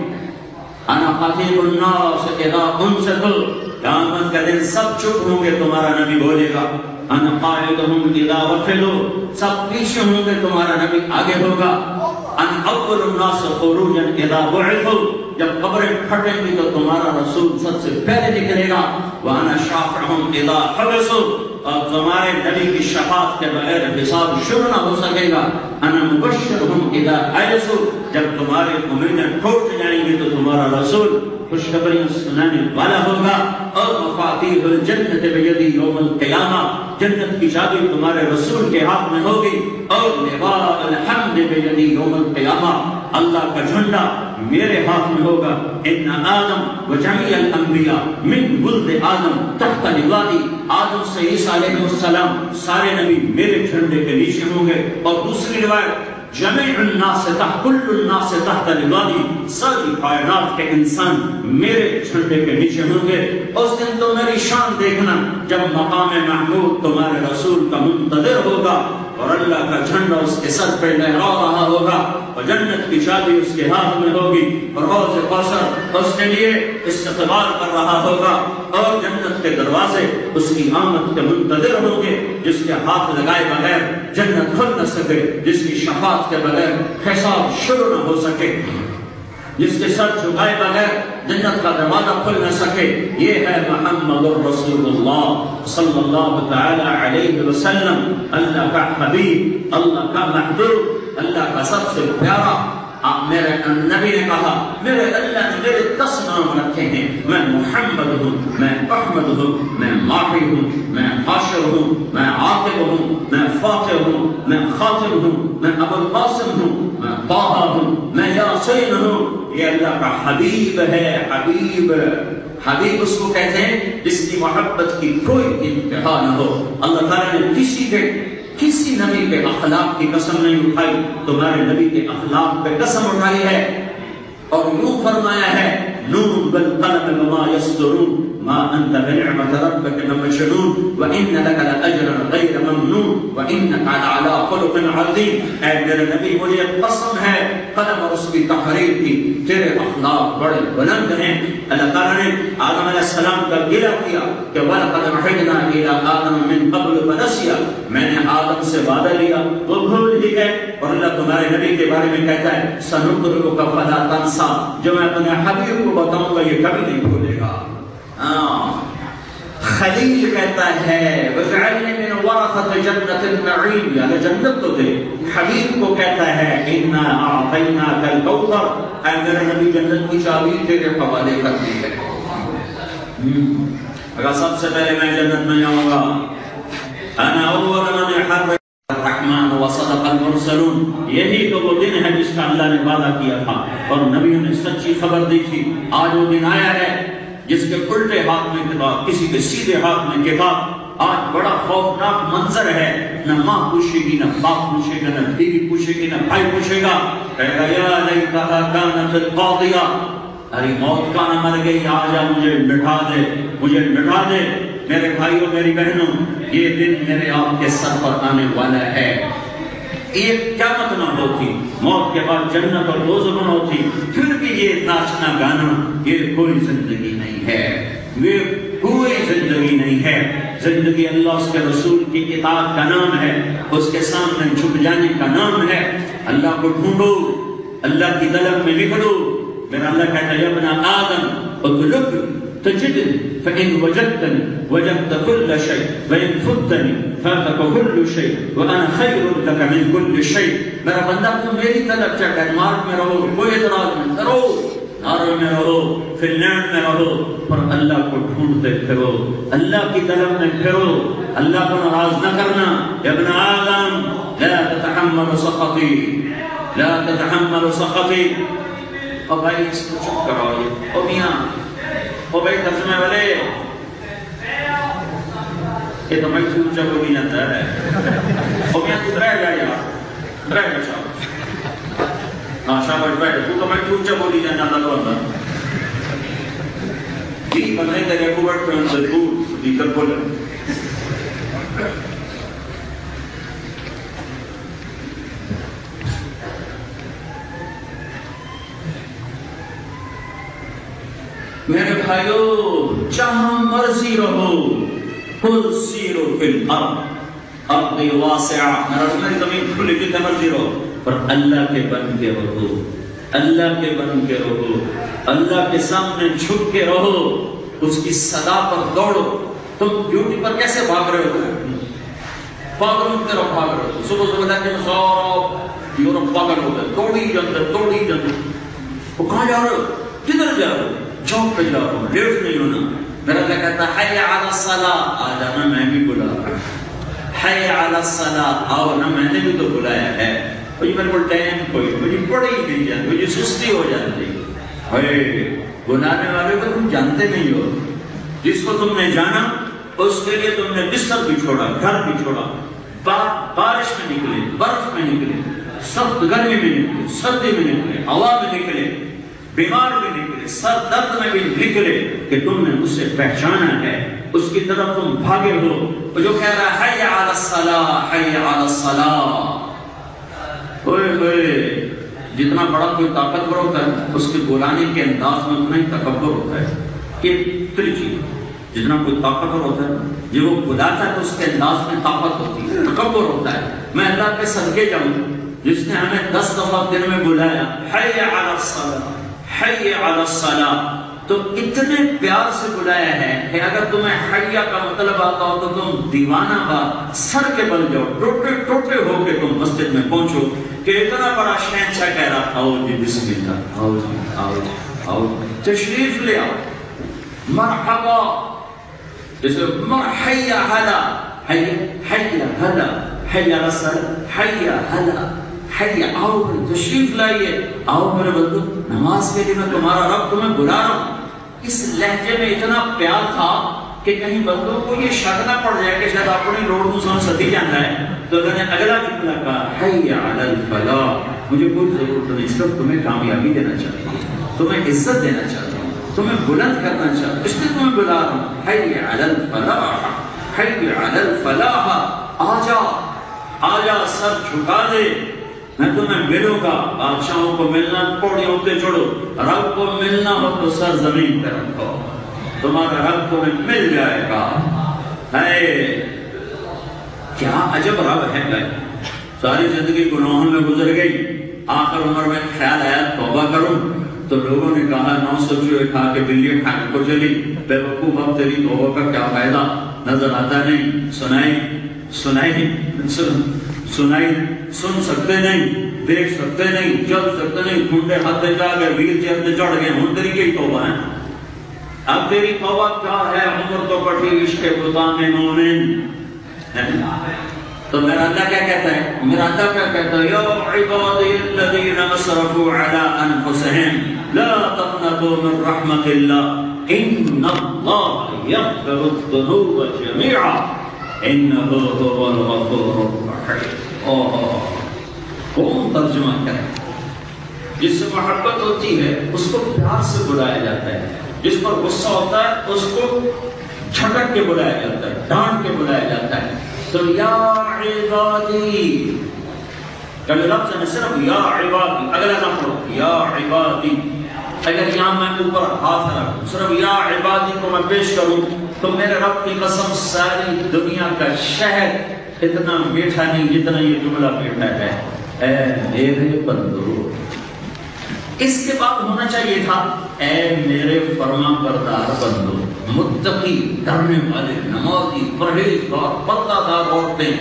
انا خطیب الناس اذا انصتوا، قیامت کا دن سب چپ ہوں گے تمہارا نبی بولے گا. انا قائدہم اذا وفلوا، سب پیچھے ہوں گے تمہارا نبی آگے ہوگا. ان اول الناس خروجا اذا بعثوا، جب قبریں پھٹیں گی تو تمہارا رسول سب سے پہلے نکلے گا. وانا شافعہم اذا حبسوا، اور تمہارے نبی کی شفاعت کے بغیر حساب شروع نہ ہو سکے گا. انا مبشرہم اذا عجزوا، جب تمہارے امیدیں ٹوٹ جائیں گی تو تمہارا رسول خوشخبریاں سنانے والا ہوگا. اور مفاتیح الجنت بیدی یوم القیامہ، جنت کی چابی تمہارے رسول کے ہاتھ میں ہوگی. اور لواء الحمد بیدی یوم القیامہ، اللہ کا جھنڈا میرے ہاتھ میں ہوگا. ان آدم وجمیع الانبیاء من ولد آدم تحت لوائی، آدم سے عیسیٰ علیہ السلام سارے نبی میرے جھنڈے کے نیچے ہوں گے. اور دوسری روایت جمیع الناس تحت کل الناس تحت لوائی، ساری کائنات کے انسان میرے جھنڈے کے نیچے ہوں گے. اس دن تو میری شان دیکھنا جب مقام محمود تمہارے رسول کا منتظر ہوگا اور اللہ کا جھنڈا اس کے سر پہ لہرا رہا ہوگا اور جنت کی چابی اس کے ہاتھ میں ہوگی اور حوض کوثر اس کے لیے استقبال کر رہا ہوگا اور جنت کے دروازے اس کی آمد کے منتظر ہوں گے. جس کے ہاتھ لگائے بغیر جنت کھل نہ سکے، جس کی شفاعت کے بغیر حساب شروع نہ ہو سکے، جس کے سر جھکائے بغیر جنت کا دروازہ کھل نہ سکے، یہ ہے محمد الرسول اللہ صلی اللہ تعالی علیہ وسلم، اللہ کا حبیب، اللہ کا محبوب، اللہ کا سب سے پیارا. میرے نبی نے کہا میرے اللہ نے میرے 10 نام رکھے ہیں، میں محمد ہوں، میں احمد ہوں، میں ماحی ہوں، میں حاشر ہوں، میں عاقب ہوں، میں فاتح ہوں، میں خاتم ہوں، میں ابو القاسم ہوں، میں طٰہٰ ہوں، میں یاسین ہوں. یہ اللہ کا حبیب ہے. حبیب حبیب اس کو کہتے ہیں جس کی محبت کی کوئی انتہا نہ ہو. اللہ تعالیٰ نے کسی نبی کے اخلاق کی قسم نہیں اٹھائی، تمہارے نبی کے اخلاق پہ قسم اٹھائی ہے اور یوں فرمایا ہے نون والقلم وما يسطرون ما انت بنعمت ربك لمجنون وان لك لاجرا غير ممنون وانك لعلى خلق عظيم. اے میرے نبی مجھے قسم ہے قلم اور اس کی تحریر کی، تیرے اخلاق بڑے بلند ہیں. اللہ تعالیٰ نے آدم علیہ السلام کا گلہ کیا کہ وَلَقَدْ عَهِدْنَا إِلَىٰ آدَمَ مِن قَبْلُ فَنَسِيَ، میں نے آدم سے وعدہ لیا وہ بھول ہی گئے. اور اللہ تمہارے نبی کے بارے میں کہتا ہے سَنُقْرِئُكَ فَلَا تَنسَىٰ، جو میں اپنے حبیب کو بتاؤں گا یہ کبھی نہیں بھولے گا. خلیل کہتا ہے وَجْعَلْنِي مِنْ وَرَثَةِ جَنَّةِ النَّعِيمِ، یعنی جنت تو دے. حبیب کو کہتا ہے اِنَّا أَعْطَيْنَاكَ الْكَوْثَرَ، اے میرے نبی جنت کی چابی تیرے حوالے کر دی ہے. اگر سب سے پہلے میں جنت میں جاؤں گا انا اول من حرم الرحمن وصدق المرسلون، یہی تو وہ دن ہے جس کا اللہ نے وعدہ کیا تھا اور نبیوں نے سچی خبر دی تھی. آج وہ دن آیا ہے جس کے الٹے ہاتھ میں کتاب، کسی کے سیدھے ہاتھ میں کتاب. آج بڑا خوفناک منظر ہے، نہ ماں پوچھے گی، نہ باپ پوچھے گا، نہ بیوی پوچھے گی، نہ بھائی پوچھے گا. کہے گا یا لیتہا کانت القاضیہ، ارے موت کا نہ مر گئی، آ جا مجھے مٹھا دے، مجھے مٹھا دے. میرے بھائیوں میری بہنوں، یہ دن میرے آپ کے سر پر آنے والا ہے. ایک قیامت نہ ہوتی، موت کے بعد جنت اور دوزخ نہ ہوتی، پھر بھی یہ ناچنا گانا یہ کوئی زندگی نہیں ہے، یہ کوئی زندگی نہیں ہے. زندگی اللہ اس کے رسول کی اطاعت کا نام ہے، اس کے سامنے جھک جانے کا نام ہے. اللہ کو ڈھونڈو، اللہ کی طلب میں نکلو. میرا اللہ کہتا ہے ابن آدم اطلب تجدني فإن وجدتني وجدت كل شيء وإن فتني فاتك كل شيء وأنا خير لك من كل شيء. میرا بندہ تم میری طرف چاہے ڈنمارک میں رہو، کوئی اعتراض نہیں، کرو نارو میں رہو، فن لینڈ میں رہو، پر اللہ کو ڈھونڈتے پھرو، اللہ کی طرف میں پھرو، اللہ کو ناراض نہ کرنا. یا ابن آدم لا تتحمل سخطی، لا تتحمل سخطی. اور بھائی اس کو چپ کرو، او میاں، او بھائی ترجمے والے، یہ تو میں چھوٹ جب بھی نہ ہے. او میاں تو رہ گا یار، رہ گا شاباش. ہاں شاباش بیٹھ، تو میں چھوٹ جب بولی جانا تھا تو اندر جی بندے تیرے کو بیٹھ پہ انسے دور دیکھر بولے. میرے بھائیو، جہاں مرضی رہو، خود سیرو فی الارض، ارض واسعہ، میری زمین کھلی جتنے مرضی رہو، پر اللہ کے بن کے رہو، اللہ کے بن کے رہو، اللہ کے سامنے جھک کے رہو، اس کی صدا پر دوڑو. تم ڈیوٹی پر کیسے بھاگ رہے ہو؟ پاگل ہوتے رہو، بھاگ رہے ہو. صبح صبح جاتے ہیں سارا یورپ پاگل ہوتا ہے، توڑی جاتے، توڑی جاتے. وہ کہاں جا رہے ہو؟ کدھر جا رہے ہو؟ جاب پہ جا رہا ہوں، لیٹ نہیں ہونا. میرا اللہ کہتا ہے حی علی الصلاۃ، آ جانا، میں بھی بلا رہا ہوں. حی علی الصلاۃ، آؤ نا، میں نے بھی تو بلایا ہے. مجھے میرے کو ٹائم کوئی، مجھے پڑی نہیں جاتی، مجھے سستی ہو جاتی. بلانے والے کو تم جانتے نہیں ہو. جس کو تم نے جانا اس کے لیے تم نے بستر بھی چھوڑا، گھر بھی چھوڑا، بارش میں نکلے، برف میں نکلے، سخت گرمی میں نکلے، سردی میں نکلے، ہوا میں نکلے، بیمار بھی نکلے، سر درد میں بھی نکلے، کہ تم نے اسے پہچانا ہے، اس کی طرف تم بھاگے ہو. جو کہہ رہا ہے حی علی الصلاۃ، حی علی الصلاۃ. ہوئے ہوئے، جتنا بڑا کوئی طاقتور ہوتا ہے اس کے بلانے کے انداز میں اتنا ہی تکبر ہوتا ہے. کہ ترجیح جتنا کوئی طاقتور ہوتا ہے، جو وہ بلاتا ہے تو اس کے انداز میں طاقت ہوتی ہے، تکبر ہوتا ہے. میں اللہ کے صدقے جاؤں جس نے ہمیں 10 دفعہ دن میں بلایا حی علی الصلاۃ، حی علی الصلاۃ، تو اتنے پیار سے بلایا ہے کہ اگر تمہیں حیہ کا مطلب آتا ہو تو تم دیوانہ بات سر کے بل جاؤ، ٹوٹے ٹوٹے ہو کے تم مسجد میں پہنچو. کہ اتنا بڑا شہنشاہ کہہ رہا، آؤ جی بسم اللہ، آؤ جی، آؤ جی، آؤ تشریف لے آؤ، مرحبا. جیسے حی علی، حی علی، حی علی الصلاۃ، حی علی، حی، آؤ تشریف لائیے، آؤ میرے بندو، نماز کے لیے میں تمہارا رب تمہیں بلا رہا ہوں. اس لہجے میں اتنا پیار تھا کہ کہیں بندوں کو یہ شک نہ پڑ جائے کہ شاید اپنی روڈ مسلم سدی جانا ہے. تو میں نے اگلا جملہ کہا حی علی الفلاح. مجھے کوئی ضرورت نہیں، صرف تمہیں کامیابی دینا چاہتا ہوں، تمہیں عزت دینا چاہتا ہوں، تمہیں بلند کرنا چاہتا ہوں، اس لیے تمہیں بلا رہا ہوں. حی علی الفلاح، حی علی الفلاح. آجا آجا، سر جھکا دے، میں تمہیں ملوں گا. بادشاہوں کو ملنا پوڑیوں پہ چڑھو، رب کو ملنا ہو تو سر زمین پہ رکھو، تمہارا رب تمہیں مل جائے گا. کیا عجب رب ہے بھائی. ساری زندگی گناہوں میں گزر گئی، آخر عمر میں خیال آیا توبہ کروں تو لوگوں نے کہا 900 چوہے کھا کے بلی کھانے کو چلی. بے وقوف، اب تیری توبہ کا کیا فائدہ، نظر آتا نہیں، سنائی سن سکتے نہیں، دیکھ سکتے نہیں، چل سکتے نہیں، کھنڈے ہاتھ جا گئے، ویل چیئر پہ چڑھ گئے. ہوں تیری کی توبہ ہے؟ اب تیری توبہ کیا ہے؟ عمر تو کٹی عشق خدا میں مومن. تو میرا اللہ کیا کہتا ہے؟ میرا اللہ کیا کہتا ہے؟ یا عبادی الذین اسرفوا علی انفسہم لا تقنطوا من رحمت اللہ ان اللہ یغفر الذنوب جميعا انہ هو الغفور الرحیم. کون ترجمہ کرے؟ جس سے محبت ہوتی ہے اس کو پیار سے بلایا جاتا ہے، جس پر غصہ ہوتا ہے اس کو جھٹک کے بلایا جاتا ہے، ڈانٹ کے بلایا جاتا ہے. تو یا عبادی، کل لفظ میں صرف یا عبادی، اگلا نہ پڑھو یا عبادی. اگر یہاں میں اوپر ہاتھ رکھوں، صرف یا عبادی کو میں پیش کروں تو میرے رب کی قسم ساری دنیا کا شہد اتنا میٹھا نہیں جتنا یہ جملہ میٹھا ہے. اے میرے بندو، اس کے بعد ہونا چاہیے تھا اے میرے فرما بردار بندو، متقی، ڈرنے والے، نمازی، پرہیزگار، پردہ دار عورتیں،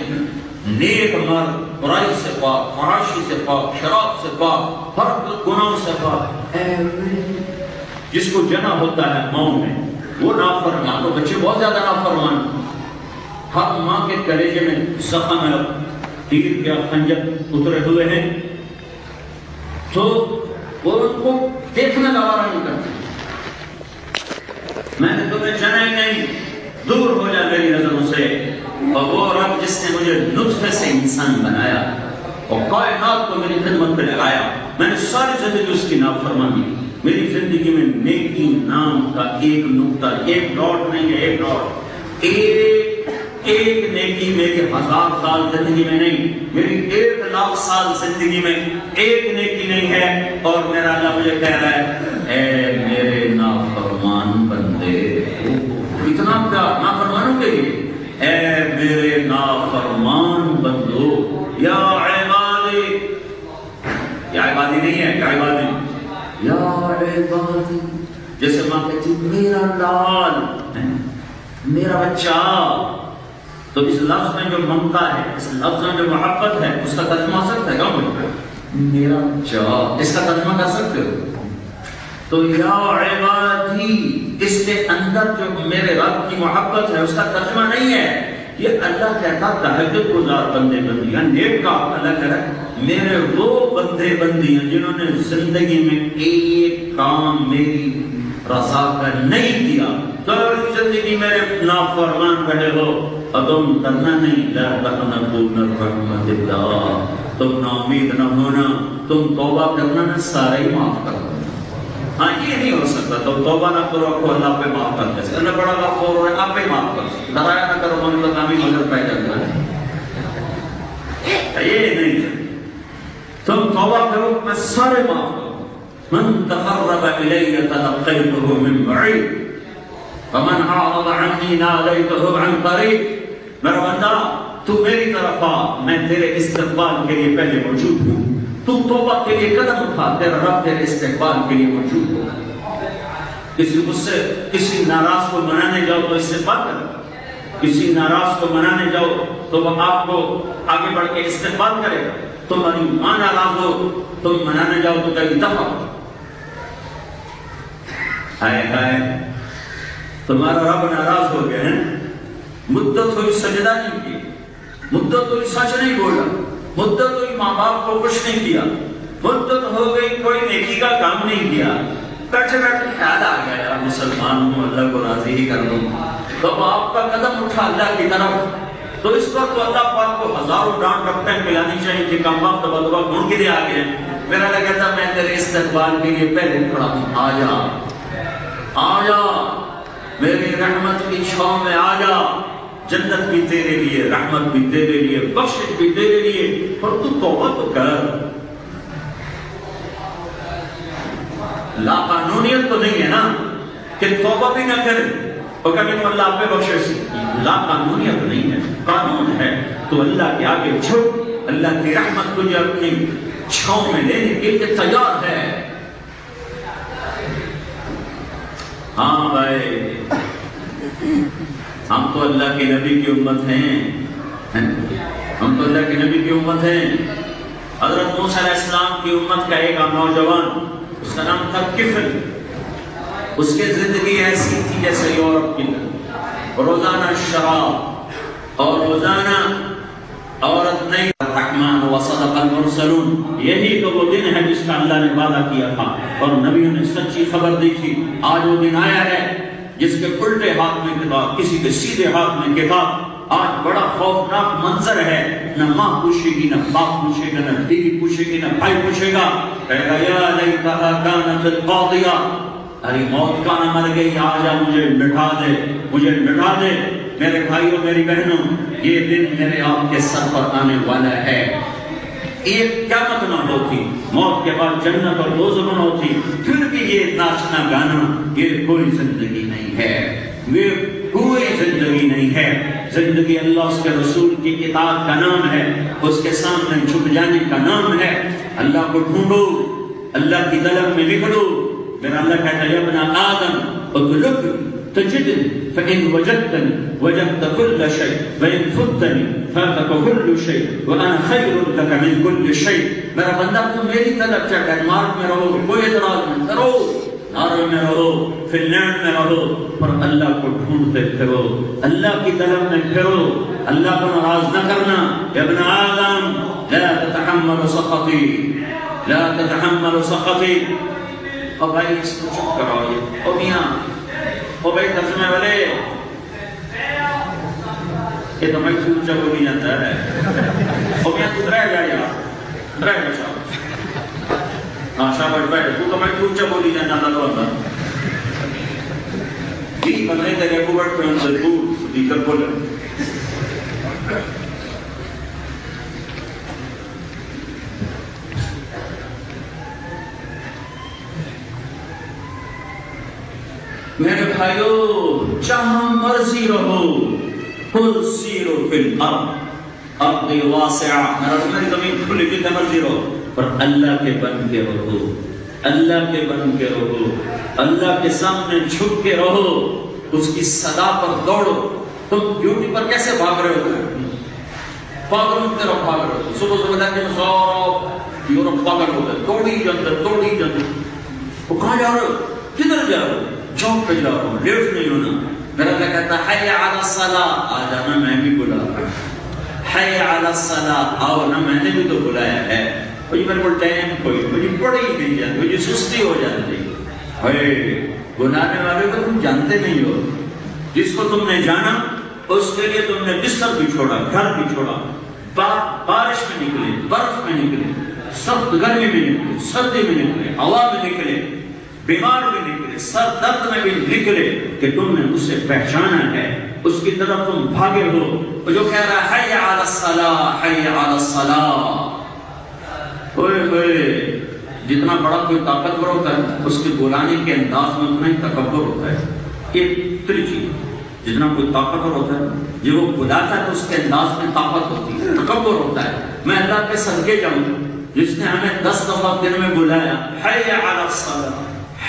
نیک مرد، برائی سے پاک، فحاشی سے پاک، شراب سے پاک، ہر گناہ سے پاک، اے جس کو جنا ہوتا ہے ماں میں وہ نافرمان، تو بچے بہت زیادہ نافرمان، ہر ماں کے کلیجے میں زخم ہے، تیر کے خنجر اترے ہوئے ہیں، تو وہ ان کو دیکھنا گوارا نہیں کرتے۔ میں نے تمہیں جنا ہی نہیں، دور ہو جا میری نظروں سے۔ اور وہ رب جس نے مجھے نطفے سے انسان بنایا اور کائنات کو میری خدمت پہ لگایا، میں نے ساری زندگی اس کی نافرمانی، میری زندگی میں نیکی نام کا ایک نقطہ، ایک ڈاٹ نہیں ہے، ایک ڈاٹ، ایک نیکی میری 1000 سال زندگی میں نہیں، میری 1,00,000 سال زندگی میں ایک نیکی نہیں ہے، اور میرا اللہ مجھے کہہ رہا ہے اے میرے نافرمان بندے، اتنا پیار نافرمانوں کے لیے، اے میرے نافرمان بندو، یا عبادی، یا عبادی نہیں ہے، یا عبادی، یا عبادی، جیسے ماں کہتی میرا لال، میرا بچہ، تو اس لفظ میں جو ممتا ہے، اس لفظ میں جو محبت ہے، اس کا ترجمہ سکتا ہے کیا؟ میرا بچہ، اس کا ترجمہ کر سکتے ہو؟ تو یا عبادی، اس کے اندر جو میرے رب کی محبت ہے اس کا ترجمہ نہیں ہے، یہ اللہ کہتا تہجد گزار بندے بندیاں، نیک کا اللہ کہہ رہا ہے میرے وہ بندے بندیاں جنہوں نے زندگی میں ایک کام میری رضا کا نہیں کیا، تو زندگی میرے نافرمان رہے ہو، اور تم کرنا نہیں، لا تقنطوا من رحمت اللہ، تم نا امید نہ ہونا، تم توبہ کرنا نہ سارے ہی معاف کر دو۔ ہاں یہ نہیں ہو سکتا، تو توبہ نہ کرو کو اللہ پہ معاف کر دے، اللہ بڑا غفور ہے، آپ پہ معاف کرو، ڈرایا نہ کرو من تو کامی مگر پہ جاتا ہے، یہ نہیں، تم توبہ کرو میں سارے معاف کرو۔ من تقرب الی تلقیته من بعید ومن اعرض عنی نادیته عن قریب، میرا بندہ تو میری طرف آ، میں تیرے استقبال کے لیے پہلے موجود ہوں، تو توبہ کے لیے قدم اٹھا، تیرا رب تیرے استقبال کے لیے موجود ہوگا۔ کسی غصے، کسی ناراض کو منانے جاؤ تو استقبال کرے، کسی ناراض کو منانے جاؤ تو وہ آپ کو آگے بڑھ کے استقبال کرے گا، تمہاری ماں ناراض ہو تم منانے جاؤ تو کہیں دفع ہو، ہائے ہائے تمہارا رب ناراض ہو گیا ہے، مدت ہوئی سجدہ نہیں کی، مدت ہوئی سچ نہیں بولا، مدت ہوئی ماں باپ کو خوش نہیں کیا، مدت ہو گئی کوئی نیکی کا کام نہیں کیا، بیٹھے بیٹھے خیال آ گیا یار مسلمان ہوں اللہ کو راضی ہی کر دوں، تو آپ کا قدم اٹھا اللہ کی طرف، تو اس پر تو اللہ پاک کو ہزاروں ڈانٹ رکھتے پلانی چاہیے کہ کم وقت بدبا گھوڑ کے لیے آ گئے، میرا اللہ کہتا میں تیرے استقبال کے لیے پہلے کھڑا ہوں، آ جا آ جا میری رحمت کی چھاؤں میں آ جا، جنت بھی تیرے لیے، رحمت بھی تیرے لیے، بخشش بھی تیرے لیے، اور تو توبہ تو کر، لا قانونیت تو نہیں ہے نا کہ توبہ بھی نہ کرے اور کبھی تو اللہ پہ بخشش، لا قانونیت نہیں ہے، قانون ہے، تو اللہ کے آگے جھک، اللہ کی رحمت تجھے اپنی چھاؤں میں لینے کے لیے تیار ہے۔ ہاں بھائی ہم تو اللہ کے نبی کی امت ہیں، ہم تو اللہ کے نبی کی امت ہیں۔ حضرت موسیٰ علیہ السلام کی امت کا ایک نوجوان، اس کا نام تھا کفل، اس کی زندگی ایسی تھی جیسے یورپ کی، روزانہ شراب اور روزانہ عورت نہیں، الرحمن وصدق المرسلون، یہی تو وہ دن ہے جس کا اللہ نے وعدہ کیا تھا اور نبیوں نے سچی خبر دی تھی۔ آج وہ دن آیا ہے جس کے الٹے ہاتھ میں کتاب، کسی کے سیدھے ہاتھ میں کتاب۔ آج بڑا خوفناک منظر ہے، نہ ماں پوچھے گی، نہ باپ پوچھے گا، نہ بیوی پوچھے گی، نہ بھائی پوچھے گا، کہے گا یا لیتہا کانت القاضیہ، ارے موت کا نہ مر گئی، آجا مجھے مٹھا دے، مجھے مٹھا دے۔ میرے بھائیوں میری بہنوں، یہ دن میرے آپ کے سر پر آنے والا ہے۔ ایک قیامت نہ ہوتی، موت کے بعد جنت اور دوزخ نہ ہوتی، پھر بھی یہ ناچنا گانا یہ کوئی زندگی نہیں ہے، یہ کوئی زندگی نہیں ہے۔ زندگی اللہ اس کے رسول کی اطاعت کا نام ہے، اس کے سامنے جھک جانے کا نام ہے۔ اللہ کو ڈھونڈو، اللہ کی طلب میں نکلو. میرا اللہ کہتا ہے یا ابن آدم اطلب تجدنی فإن وجدتنی وجدت كل شيء وإن فتنی فاتك كل شيء وأنا خير لك من كل شيء. میرا بندہ تم میری طلب چاہتا ہے، مارک میں رہو، کوئی اعتراض نہیں کرو، نارو میں رہو، فی النعم میں رہو، پر اللہ کو ڈھونڈتے پھرو، اللہ کی طلب میں پھرو، اللہ کو ناراض نہ کرنا. یا ابن آدم لا تتحمل سخطی، لا تتحمل سخطی. اور بھائی اس کو چپ کرو. یہ او میاں، او بھائی ترجمے والے، یہ تو میں کیوں جب بولی جاتا ہے. او میاں تو رہ جا یار، رہ جا شاہ. ہاں شاباش بیٹھ، تو میں کیوں جب بولی جانا اللہ تو اللہ. جی بندے تیرے کو بڑھ پہ ان سے دور دیکھر بولے. میرے بھائیو، جہاں مرضی رہو، خود سیرو فی الارض، ارض واسعہ، میری زمین کھلی جتنے مرضی رہو، پر اللہ کے بن کے رہو، اللہ کے بن کے رہو، اللہ کے سامنے جھک کے رہو، اس کی صدا پر دوڑو. تم ڈیوٹی پر کیسے بھاگ رہے ہو؟ پاگل ہوتے رہو، بھاگ رہے ہو. صبح صبح جا کے سارا یورپ پاگل ہوتا ہے، توڑی جاتے. وہ کہاں جا رہے ہو؟ کدھر جا رہے ہو؟ چوک پہ جا رہا ہوں، لیٹ نہیں ہونا. میرا اللہ کہتا ہے حی علی الصلاۃ، آ جانا، میں بھی بلا رہا ہوں. حی علی الصلاۃ، آؤ نا، میں نے بھی تو بلایا ہے. مجھے میرے کو ٹائم کوئی مجھے پڑی ہی نہیں جاتی، مجھے سستی ہو جاتی. بلانے والے کو تم جانتے نہیں ہو. جس کو تم نے جانا اس کے لیے تم نے بستر بھی چھوڑا، گھر بھی چھوڑا، بارش میں نکلے، برف میں نکلے، سخت گرمی میں نکلے، سردی میں نکلے، ہوا میں نکلے، بیمار میں نکلے، سر درد میں بھی نکلے، کہ تم نے اسے پہچانا ہے، اس کی طرف تم بھاگے ہو. جو کہہ رہا ہے حی علی الصلاۃ، حی علی الصلاۃ. ہوئے ہوئے، جتنا بڑا کوئی طاقتور ہوتا ہے اس کے بلانے کے انداز میں اتنا ہی تکبر ہوتا ہے. یہ چیز، جتنا کوئی طاقتور ہوتا ہے جو وہ بلاتا ہے تو اس کے انداز میں طاقت ہوتی ہے، تکبر ہوتا ہے. میں اللہ کے صدقے جاؤں جس نے ہمیں 10 دفعہ دن میں بلایا حی علی الصلاۃ،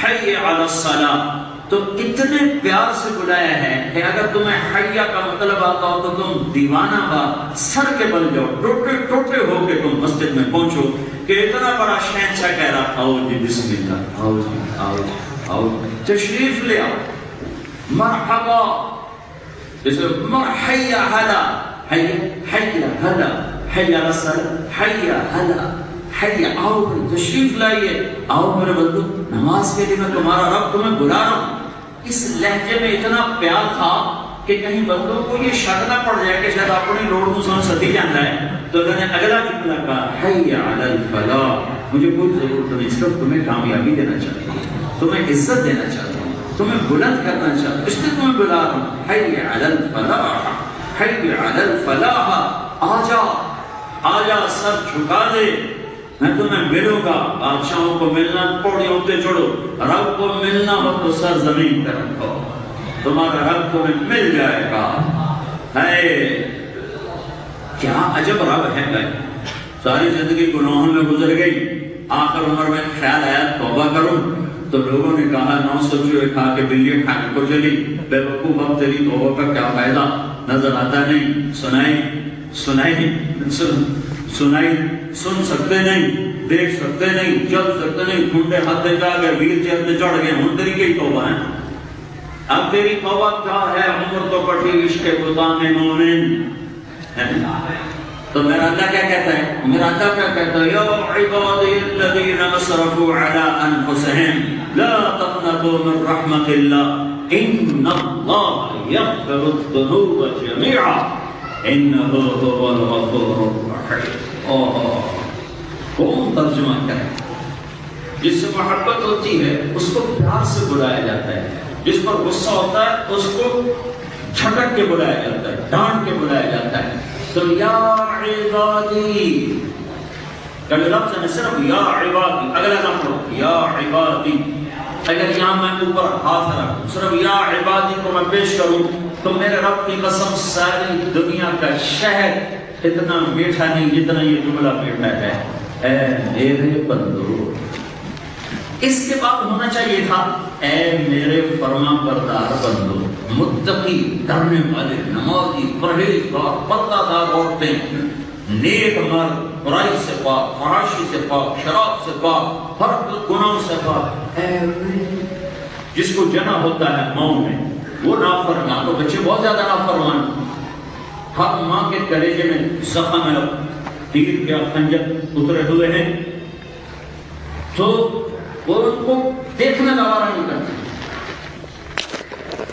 حی علی الصلاۃ، تو اتنے پیار سے بلایا ہے کہ اگر تمہیں حیہ کا مطلب آتا ہو تو تم دیوانہ بات سر کے بل جاؤ، ٹوٹے ٹوٹے ہو کے تم مسجد میں پہنچو کہ اتنا بڑا شہنشاہ کہہ رہا، آؤ جی بسم اللہ، آؤ جی، آؤ جی، آؤ تشریف لے آؤ، مرحبا. جیسے حی علی، حی علی، حی علی الصلاۃ، حی علی، حی آؤ تشریف لائیے، آؤ میرے بندو، نماز کے لیے میں تمہارا رب تمہیں بلا رہا ہوں. اس لہجے میں اتنا پیار تھا کہ کہیں بندوں کو یہ شک نہ پڑ جائے کہ شاید اپنی لوڑ مسلم سدی جانا ہے. تو انہوں نے اگلا جملہ کہا حی علی الفلاح. مجھے کوئی ضرورت نہیں، صرف تمہیں کامیابی دینا چاہتا ہوں، تمہیں عزت دینا چاہتا ہوں، تمہیں بلند کرنا چاہتا ہوں، اس لیے تمہیں بلا رہا ہوں. حی علی الفلاح، حی علی الفلاح. آجا آجا، سر جھکا دے، میں تمہیں ملوں گا. بادشاہوں کو ملنا پوڑیوں پہ چڑھو، رب کو ملنا ہو تو سر زمین پہ رکھو، تمہارا رب تمہیں مل جائے گا. کیا عجب رب ہے بھائی. ساری زندگی گناہوں میں گزر گئی، آخر عمر میں خیال آیا توبہ کروں تو لوگوں نے کہا 900 چوہے کھا کے بلی کھانے کو چلی، بے وقوف اب تیری توبہ کا کیا فائدہ، نظر آتا نہیں، سن سکتے نہیں، دیکھ سکتے نہیں، چل سکتے نہیں، کھنڈے ہاتھ جا گئے، ویر چہر پہ چڑھ گئے، ہن تیری کی توبہ ہے. اب تیری توبہ کیا ہے، عمر تو کٹی عشق بتان مومن. تو میرا اللہ کیا کہتا ہے، میرا اللہ کیا کہتا ہے، یا عبادی الذین اسرفوا علی انفسهم لا تقنطوا من رحمت اللہ ان اللہ یغفر الذنوب جميعا انہ هو الغفور الرحیم. کون ترجمہ کرے؟ جس سے محبت ہوتی ہے اس کو پیار سے بلایا جاتا ہے، جس پر غصہ ہوتا ہے اس کو جھٹک کے بلایا جاتا ہے، ڈانٹ کے بلایا جاتا ہے. تو یا عبادی، کبھی لفظ میں صرف یا عبادی، اگلا نہ پڑھو یا عبادی. اگر یہاں میں اوپر ہاتھ رکھوں صرف یا عبادی کو میں پیش کروں تو میرے رب کی قسم ساری دنیا کا شہد اتنا میٹھا نہیں جتنا یہ جملہ میٹھا ہے. اے میرے بندو، اس کے بعد ہونا چاہیے تھا اے میرے فرما بردار بندو، متقی، ڈرنے والے، نمازی، پرہیزگار، پردہ دار عورتیں، نیک مرد، برائی سے پاک، فحاشی سے پاک، شراب سے پاک، ہر گناہ سے پاک، جس کو جنا ہوتا ہے ماں میں وہ نافرمان، تو بچے بہت زیادہ نافرمان، ہر ماں کے کلیجے میں زخم ہے، تیر کے خنجر اترے ہوئے ہیں، تو وہ ان کو دیکھنا گوارا نہیں کرتے۔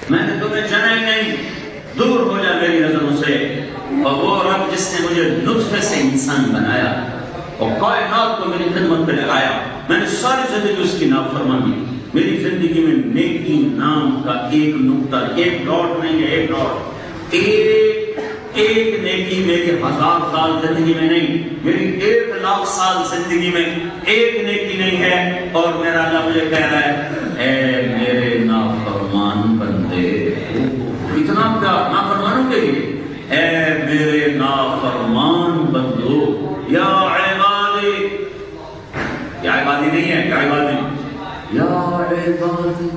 میں نے تمہیں جنا ہی نہیں، دور ہو جا میری نظروں سے۔ اور وہ رب جس نے مجھے نطفے سے انسان بنایا اور کائنات کو میری خدمت پہ لگایا، میں نے ساری زندگی اس کی نافرمانی، میری زندگی میں نیکی نام کا ایک نقطہ، ایک ڈاٹ نہیں ہے، ایک ڈاٹ، ایک نیکی میری 1000 سال زندگی میں نہیں، میری 1,00,000 سال زندگی میں ایک نیکی نہیں ہے، اور میرا اللہ مجھے کہہ رہا ہے اے میرے نافرمان بندے، اتنا پیار نافرمانوں کے لیے، اے میرے نافرمان بندو، یا عبادی، یا عبادی نہیں ہے، یا عبادی، یا عبادی،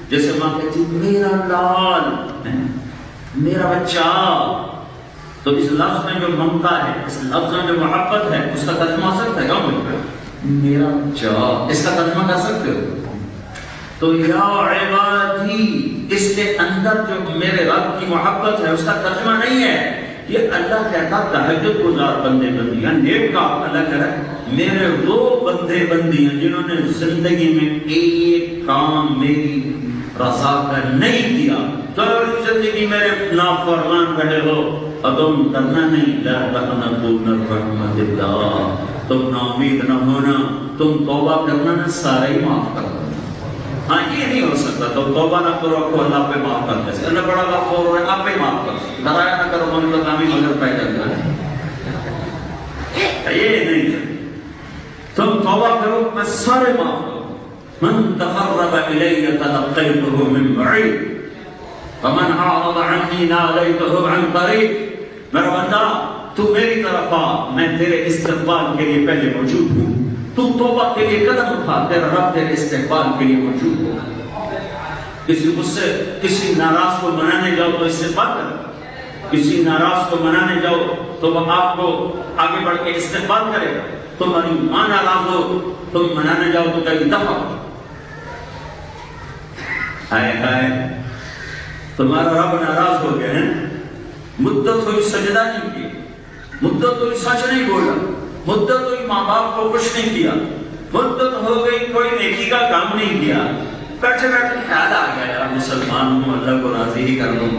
جیسے ماں کہتی میرا لال، میرا بچہ، تو اس لفظ میں جو ممتا ہے، اس لفظ میں جو محبت ہے، اس کا ترجمہ کر سکتے ہیں کیا؟ میرا بچہ، اس کا ترجمہ کر سکتے ہو؟ تو یا عبادی، اس کے اندر جو میرے رب کی محبت ہے اس کا ترجمہ نہیں ہے یہ اللہ کہتا تہجد گزار بندے بندیاں، نیک کا اللہ کہہ رہا ہے میرے وہ بندے بندیاں جنہوں نے زندگی میں ایک کام میری رضا کا نہیں کیا، ساری زندگی میرے نافرمان رہے ہو، اور تم ڈرنا نہیں، لا تقنطوا من رحمت اللہ، تم ناامید نہ ہونا، تم توبہ کرنا نہ سارے ہی معاف کر دو۔ ہاں یہ نہیں ہو سکتا تو توبہ نہ کرو کو اللہ پہ معاف کر دے، اللہ بڑا غفور ہے، آپ پہ معاف کر، ڈرایا نہ کرو من کا کامی مگر پیدا کرنا، یہ نہیں ہے، تم توبہ کرو میں سارے معاف کروں۔ من تقرب الی تلقیته من بعید ومن اعرض عنی نادیته عن قریب، میرا بندہ تو میری طرف آ، میں تیرے استقبال کے لیے پہلے موجود ہوں، تو توبہ کے لیے قدم اٹھا، تیرا رب تیرے استقبال کے لیے موجود ہوگا۔ کسی غصے، کسی ناراض کو منانے جاؤ تو استقبال کرے، کسی ناراض کو منانے جاؤ تو وہ آپ کو آگے بڑھ کے استقبال کرے گا، تمہاری ماں ناراض ہو تم منانے جاؤ تو کہیں دفع، ہائے ہائے تمہارا رب ناراض ہو گیا ہے، مدت ہوئی سجدہ نہیں کی، مدت ہوئی سچ نہیں بولا، مدت ہوئی ماں باپ کو کچھ نہیں کیا، مدت ہو گئی کوئی نیکی کا کام نہیں کیا، بیٹھے بیٹھے خیال آ گیا یار مسلمان ہوں اللہ کو راضی ہی کر دوں،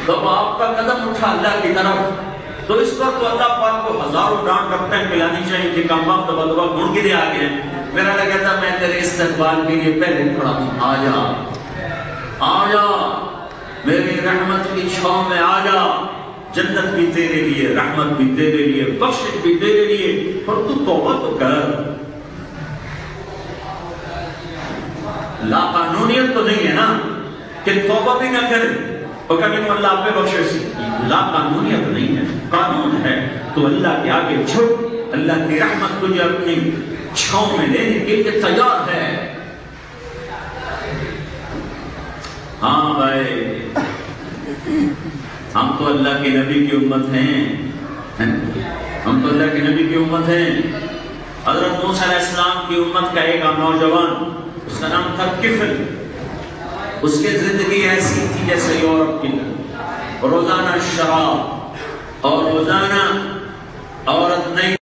تو آپ کا قدم اٹھا اللہ کی طرف، تو اس پر تو اللہ پاک کو ہزاروں ڈانٹ رکھتے ہیں پلانی چاہیے کہ کم وقت بدبا گھڑ کے دے آ گئے، میرا اللہ کہتا میں تیرے استقبال کے لیے پہلے کھڑا ہوں، آ جا آ جا میری رحمت کی چھاؤں میں آ جا، جنت بھی تیرے لیے، رحمت بھی تیرے لیے، بخشش بھی تیرے لیے، اور تو توبہ تو کر، لا قانونیت تو نہیں ہے نا کہ توبہ بھی نہ کرے اور کبھی تو اللہ پہ بخشش، لا قانونیت نہیں ہے، قانون ہے، تو اللہ کے آگے جھک، اللہ کی رحمت تجھے اپنی چھاؤں میں لینے کے لیے تیار ہے۔ ہاں بھائی ہم تو اللہ کے نبی کی امت ہیں، ہم تو اللہ کے نبی کی امت ہیں۔ حضرت موسیٰ علیہ السلام کی امت کا ایک نوجوان، اس کا نام تھا کفل، اس کی زندگی ایسی تھی جیسے یورپ کی، روزانہ شراب اور روزانہ عورت نہیں